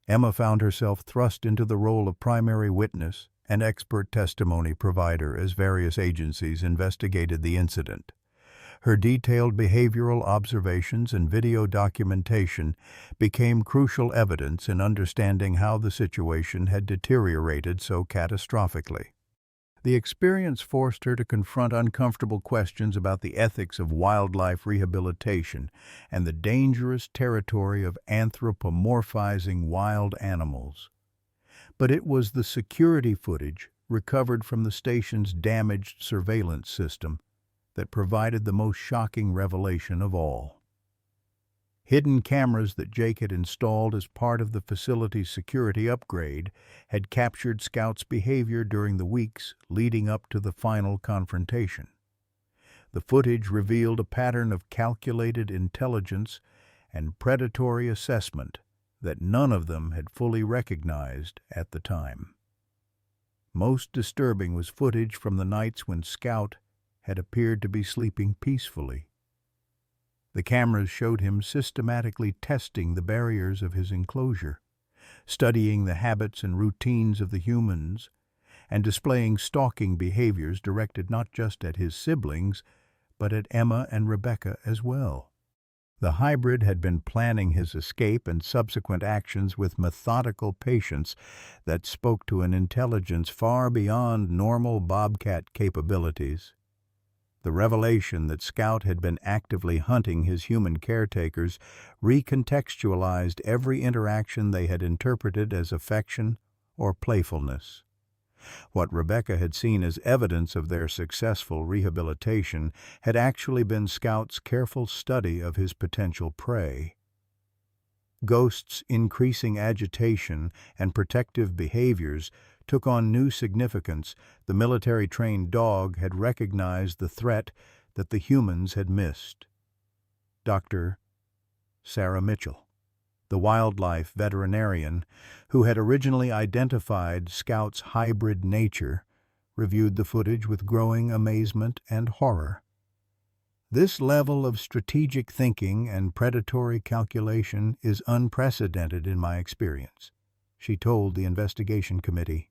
Emma found herself thrust into the role of primary witness and expert testimony provider as various agencies investigated the incident. Her detailed behavioral observations and video documentation became crucial evidence in understanding how the situation had deteriorated so catastrophically. The experience forced her to confront uncomfortable questions about the ethics of wildlife rehabilitation and the dangerous territory of anthropomorphizing wild animals. But it was the security footage recovered from the station's damaged surveillance system that provided the most shocking revelation of all. Hidden cameras that Jake had installed as part of the facility's security upgrade had captured Scout's behavior during the weeks leading up to the final confrontation. The footage revealed a pattern of calculated intelligence and predatory assessment that none of them had fully recognized at the time. Most disturbing was footage from the nights when Scout had appeared to be sleeping peacefully. The cameras showed him systematically testing the barriers of his enclosure, studying the habits and routines of the humans, and displaying stalking behaviors directed not just at his siblings, but at Emma and Rebecca as well. The hybrid had been planning his escape and subsequent actions with methodical patience that spoke to an intelligence far beyond normal Bobcat capabilities. The revelation that Scout had been actively hunting his human caretakers recontextualized every interaction they had interpreted as affection or playfulness. What Rebecca had seen as evidence of their successful rehabilitation had actually been Scout's careful study of his potential prey. Ghost's increasing agitation and protective behaviors took on new significance. The military-trained dog had recognized the threat that the humans had missed. Dr. Sarah Mitchell, the wildlife veterinarian who had originally identified Scout's hybrid nature, reviewed the footage with growing amazement and horror. This level of strategic thinking and predatory calculation is unprecedented in my experience, she told the investigation committee.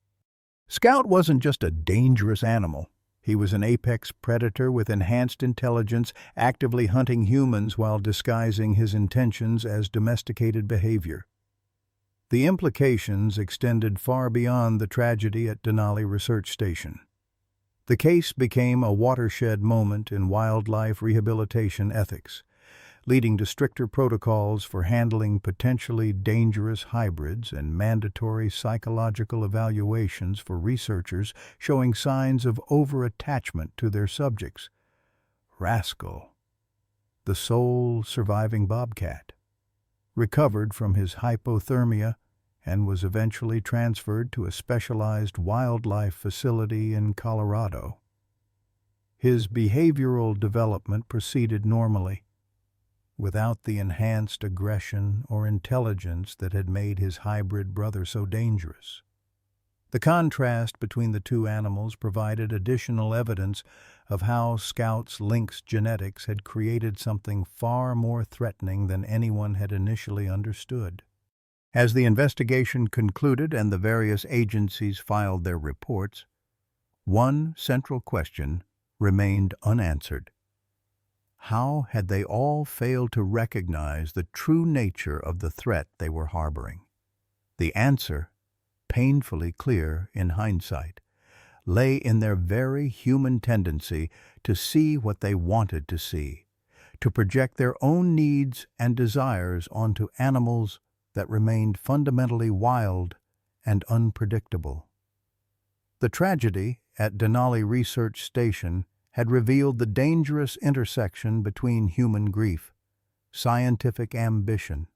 Scout wasn't just a dangerous animal. He was an apex predator with enhanced intelligence, actively hunting humans while disguising his intentions as domesticated behavior. The implications extended far beyond the tragedy at Denali Research Station. The case became a watershed moment in wildlife rehabilitation ethics, leading to stricter protocols for handling potentially dangerous hybrids and mandatory psychological evaluations for researchers showing signs of over-attachment to their subjects. Rascal, the sole surviving bobcat, recovered from his hypothermia and was eventually transferred to a specialized wildlife facility in Colorado. His behavioral development proceeded normally, without the enhanced aggression or intelligence that had made his hybrid brother so dangerous. The contrast between the two animals provided additional evidence of how Scout's lynx genetics had created something far more threatening than anyone had initially understood. As the investigation concluded and the various agencies filed their reports, one central question remained unanswered. How had they all failed to recognize the true nature of the threat they were harboring? The answer, painfully clear in hindsight, lay in their very human tendency to see what they wanted to see, to project their own needs and desires onto animals that remained fundamentally wild and unpredictable. The tragedy at Denali Research Station had revealed the dangerous intersection between human grief, scientific ambition,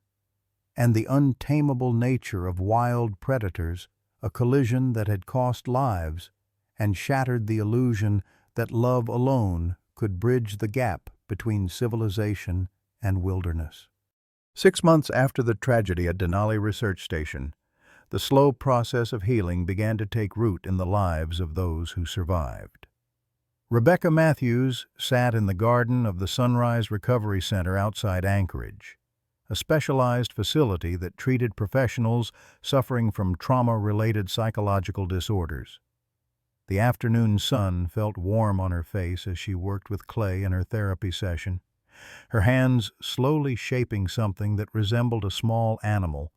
and the untamable nature of wild predators, a collision that had cost lives and shattered the illusion that love alone could bridge the gap between civilization and wilderness. 6 months after the tragedy at Denali Research Station, the slow process of healing began to take root in the lives of those who survived. Rebecca Matthews sat in the garden of the Sunrise Recovery Center outside Anchorage, a specialized facility that treated professionals suffering from trauma-related psychological disorders. The afternoon sun felt warm on her face as she worked with clay in her therapy session, her hands slowly shaping something that resembled a small animal,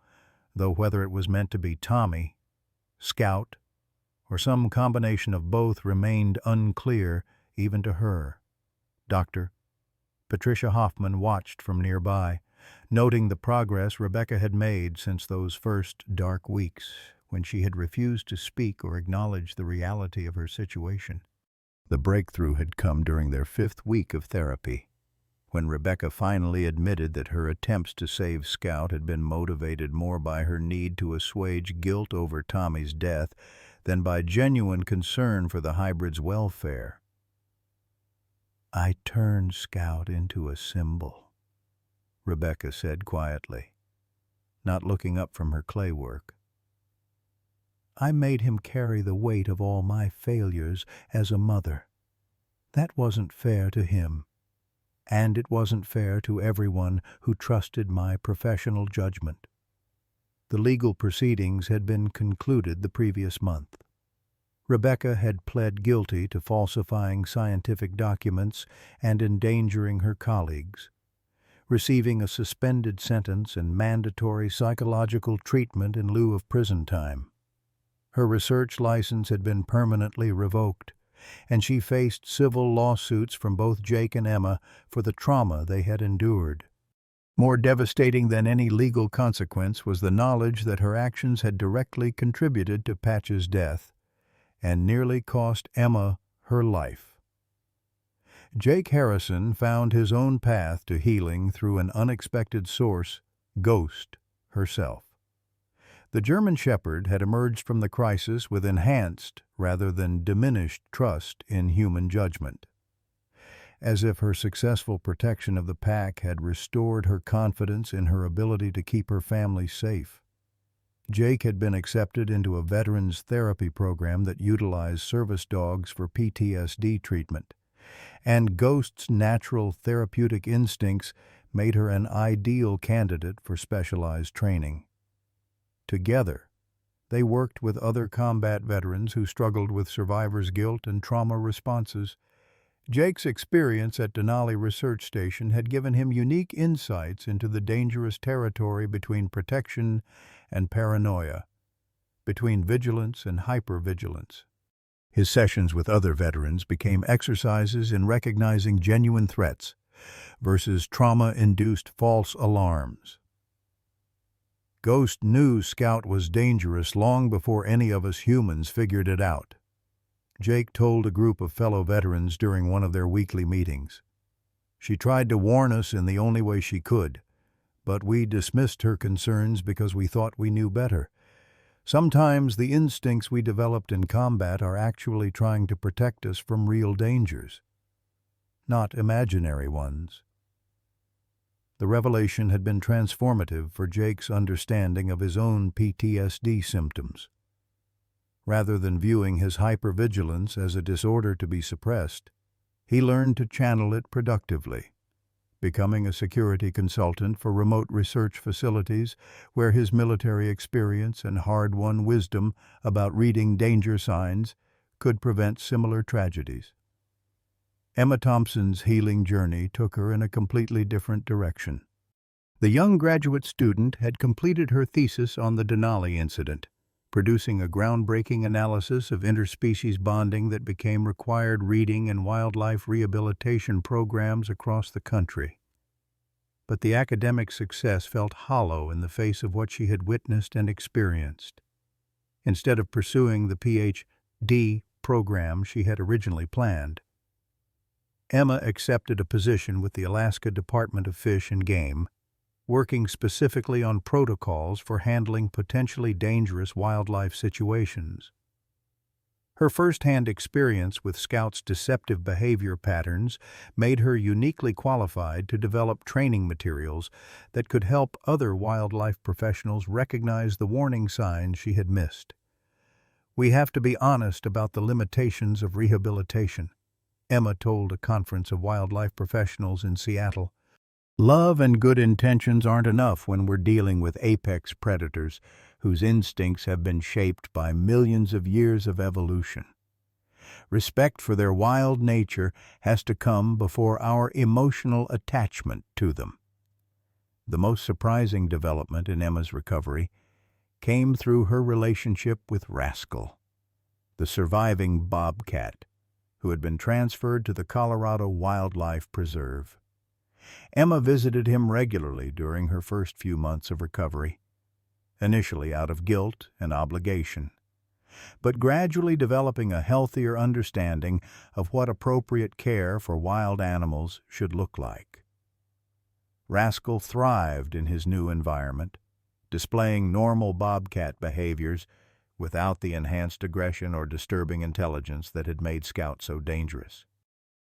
though whether it was meant to be Tommy, Scout, or some combination of both remained unclear even to her. Dr. Patricia Hoffman watched from nearby, noting the progress Rebecca had made since those first dark weeks when she had refused to speak or acknowledge the reality of her situation. The breakthrough had come during their 5th week of therapy, when Rebecca finally admitted that her attempts to save Scout had been motivated more by her need to assuage guilt over Tommy's death than by genuine concern for the hybrid's welfare. "I turned Scout into a symbol," Rebecca said quietly, not looking up from her clay work. "I made him carry the weight of all my failures as a mother. That wasn't fair to him, and it wasn't fair to everyone who trusted my professional judgment." The legal proceedings had been concluded the previous month. Rebecca had pled guilty to falsifying scientific documents and endangering her colleagues. receiving a suspended sentence and mandatory psychological treatment in lieu of prison time. Her research license had been permanently revoked, and she faced civil lawsuits from both Jake and Emma for the trauma they had endured. More devastating than any legal consequence was the knowledge that her actions had directly contributed to Patch's death and nearly cost Emma her life. Jake Harrison found his own path to healing through an unexpected source, Ghost herself. The German Shepherd had emerged from the crisis with enhanced rather than diminished trust in human judgment. As if her successful protection of the pack had restored her confidence in her ability to keep her family safe. Jake had been accepted into a veterans therapy program that utilized service dogs for PTSD treatment, and Ghost's natural therapeutic instincts made her an ideal candidate for specialized training. Together, they worked with other combat veterans who struggled with survivor's guilt and trauma responses. Jake's experience at Denali Research Station had given him unique insights into the dangerous territory between protection and paranoia, between vigilance and hypervigilance. His sessions with other veterans became exercises in recognizing genuine threats versus trauma-induced false alarms. Ghost knew Scout was dangerous long before any of us humans figured it out. Jake told a group of fellow veterans during one of their weekly meetings. She tried to warn us in the only way she could, but we dismissed her concerns because we thought we knew better. Sometimes the instincts we developed in combat are actually trying to protect us from real dangers, not imaginary ones. The revelation had been transformative for Jake's understanding of his own PTSD symptoms. Rather than viewing his hypervigilance as a disorder to be suppressed, he learned to channel it productively, becoming a security consultant for remote research facilities where his military experience and hard-won wisdom about reading danger signs could prevent similar tragedies. Emma Thompson's healing journey took her in a completely different direction. The young graduate student had completed her thesis on the Denali incident, producing a groundbreaking analysis of interspecies bonding that became required reading in wildlife rehabilitation programs across the country. But the academic success felt hollow in the face of what she had witnessed and experienced. Instead of pursuing the Ph.D. program she had originally planned, Emma accepted a position with the Alaska Department of Fish and Game, working specifically on protocols for handling potentially dangerous wildlife situations. Her first-hand experience with Scout's deceptive behavior patterns made her uniquely qualified to develop training materials that could help other wildlife professionals recognize the warning signs she had missed. "We have to be honest about the limitations of rehabilitation," Emma told a conference of wildlife professionals in Seattle. "Love and good intentions aren't enough when we're dealing with apex predators whose instincts have been shaped by millions of years of evolution. Respect for their wild nature has to come before our emotional attachment to them." The most surprising development in Emma's recovery came through her relationship with Rascal, the surviving bobcat, who had been transferred to the Colorado Wildlife Preserve. Emma visited him regularly during her first few months of recovery, initially out of guilt and obligation, but gradually developing a healthier understanding of what appropriate care for wild animals should look like. Rascal thrived in his new environment, displaying normal bobcat behaviors without the enhanced aggression or disturbing intelligence that had made Scout so dangerous.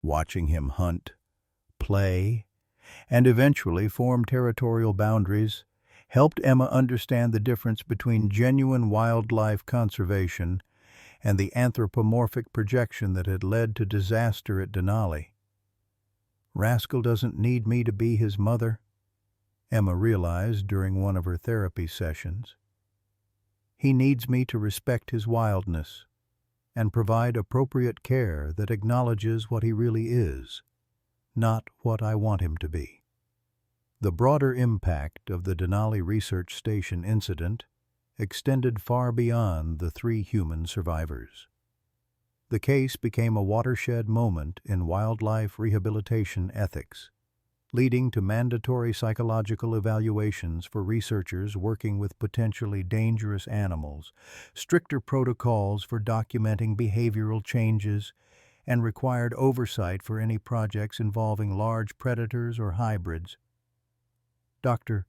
Watching him hunt, play, and eventually form territorial boundaries helped Emma understand the difference between genuine wildlife conservation and the anthropomorphic projection that had led to disaster at Denali. "Rascal doesn't need me to be his mother," Emma realized during one of her therapy sessions. "He needs me to respect his wildness and provide appropriate care that acknowledges what he really is, not what I want him to be." The broader impact of the Denali Research Station incident extended far beyond the 3 human survivors. The case became a watershed moment in wildlife rehabilitation ethics, leading to mandatory psychological evaluations for researchers working with potentially dangerous animals, stricter protocols for documenting behavioral changes, and required oversight for any projects involving large predators or hybrids. Dr.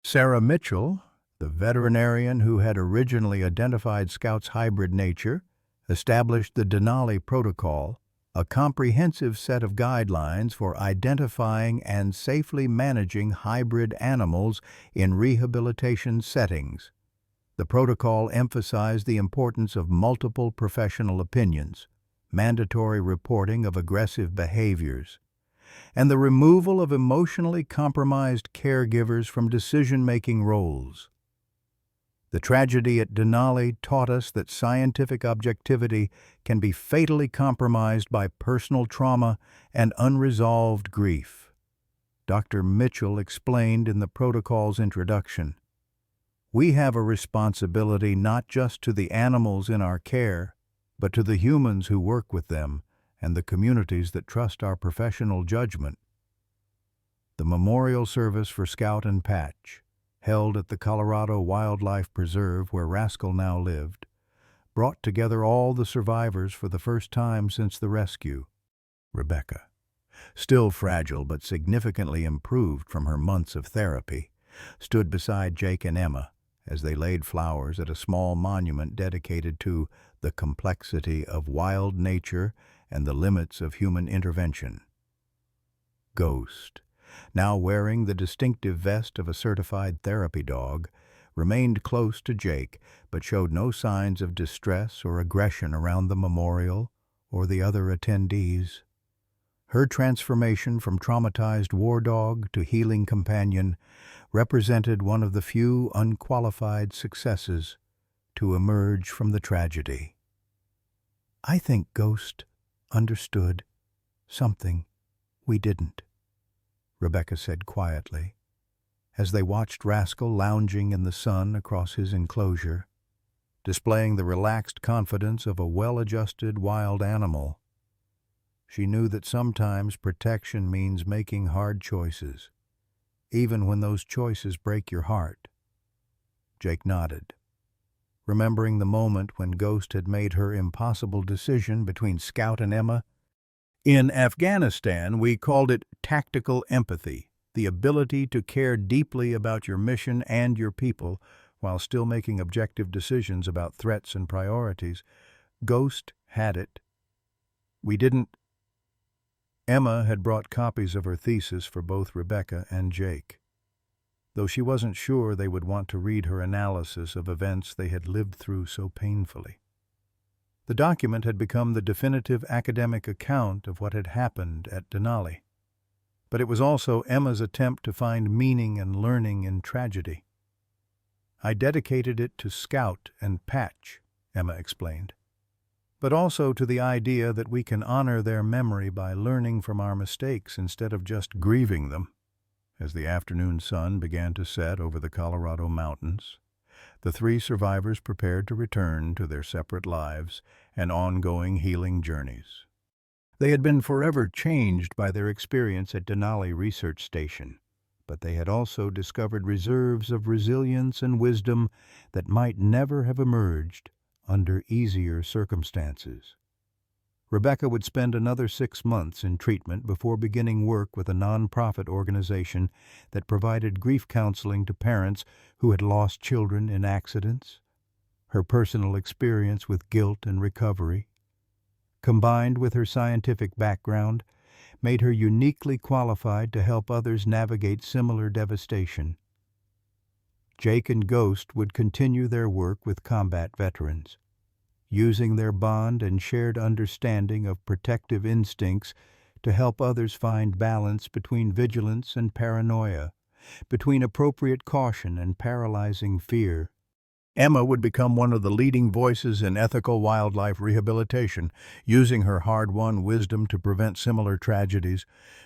Sarah Mitchell, the veterinarian who had originally identified Scout's hybrid nature, established the Denali Protocol, a comprehensive set of guidelines for identifying and safely managing hybrid animals in rehabilitation settings. The protocol emphasized the importance of multiple professional opinions, mandatory reporting of aggressive behaviors, and the removal of emotionally compromised caregivers from decision-making roles. The tragedy at Denali taught us that scientific objectivity can be fatally compromised by personal trauma and unresolved grief. Dr. Mitchell explained in the protocol's introduction, "We have a responsibility not just to the animals in our care, but to the humans who work with them and the communities that trust our professional judgment." The memorial service for Scout and Patch, held at the Colorado Wildlife Preserve where Rascal now lived, brought together all the survivors for the first time since the rescue. Rebecca, still fragile but significantly improved from her months of therapy, stood beside Jake and Emma as they laid flowers at a small monument dedicated to the complexity of wild nature and the limits of human intervention. Ghost, now wearing the distinctive vest of a certified therapy dog, remained close to Jake but showed no signs of distress or aggression around the memorial or the other attendees. Her transformation from traumatized war dog to healing companion represented one of the few unqualified successes to emerge from the tragedy. "I think Ghost understood something we didn't," Rebecca said quietly, as they watched Rascal lounging in the sun across his enclosure, displaying the relaxed confidence of a well-adjusted wild animal. She knew that sometimes protection means making hard choices, even when those choices break your heart. Jake nodded, remembering the moment when Ghost had made her impossible decision between Scout and Emma. In Afghanistan, we called it tactical empathy, the ability to care deeply about your mission and your people while still making objective decisions about threats and priorities. Ghost had it. We didn't. Emma had brought copies of her thesis for both Rebecca and Jake, though she wasn't sure they would want to read her analysis of events they had lived through so painfully. The document had become the definitive academic account of what had happened at Denali, but it was also Emma's attempt to find meaning and learning in tragedy. "I dedicated it to Scout and Patch," Emma explained, "but also to the idea that we can honor their memory by learning from our mistakes instead of just grieving them." As the afternoon sun began to set over the Colorado mountains, the 3 survivors prepared to return to their separate lives and ongoing healing journeys. They had been forever changed by their experience at Denali Research Station, but they had also discovered reserves of resilience and wisdom that might never have emerged under easier circumstances. Rebecca would spend another 6 months in treatment before beginning work with a nonprofit organization that provided grief counseling to parents who had lost children in accidents. Her personal experience with guilt and recovery, combined with her scientific background, made her uniquely qualified to help others navigate similar devastation. Jake and Ghost would continue their work with combat veterans, using their bond and shared understanding of protective instincts to help others find balance between vigilance and paranoia, between appropriate caution and paralyzing fear. Emma would become one of the leading voices in ethical wildlife rehabilitation, using her hard-won wisdom to prevent similar tragedies,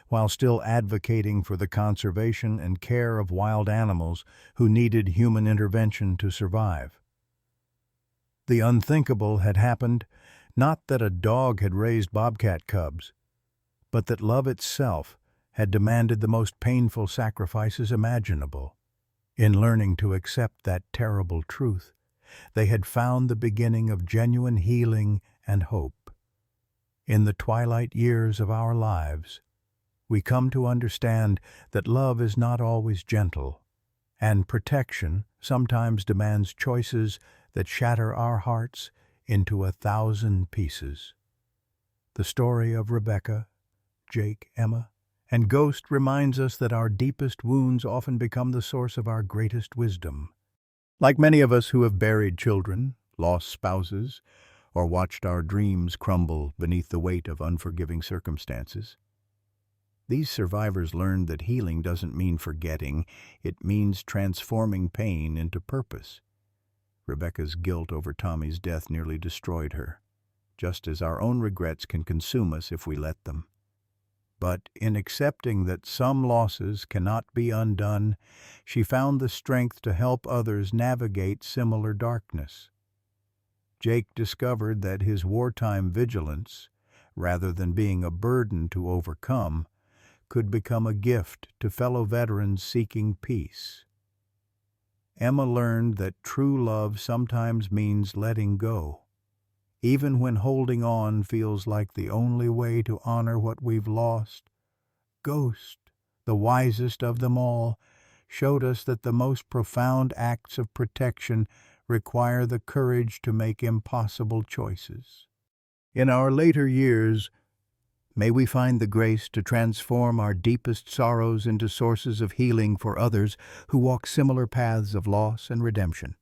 while still advocating for the conservation and care of wild animals who needed human intervention to survive. The unthinkable had happened, not that a dog had raised bobcat cubs, but that love itself had demanded the most painful sacrifices imaginable. In learning to accept that terrible truth, they had found the beginning of genuine healing and hope. In the twilight years of our lives, we come to understand that love is not always gentle, and protection sometimes demands choices that shatter our hearts into 1,000 pieces. The story of Rebecca, Jake, Emma, and Ghost reminds us that our deepest wounds often become the source of our greatest wisdom. Like many of us who have buried children, lost spouses, or watched our dreams crumble beneath the weight of unforgiving circumstances, these survivors learned that healing doesn't mean forgetting, it means transforming pain into purpose. Rebecca's guilt over Tommy's death nearly destroyed her, just as our own regrets can consume us if we let them. But in accepting that some losses cannot be undone, she found the strength to help others navigate similar darkness. Jake discovered that his wartime vigilance, rather than being a burden to overcome, could become a gift to fellow veterans seeking peace. Emma learned that true love sometimes means letting go, even when holding on feels like the only way to honor what we've lost. Ghost, the wisest of them all, showed us that the most profound acts of protection require the courage to make impossible choices. In our later years, may we find the grace to transform our deepest sorrows into sources of healing for others who walk similar paths of loss and redemption.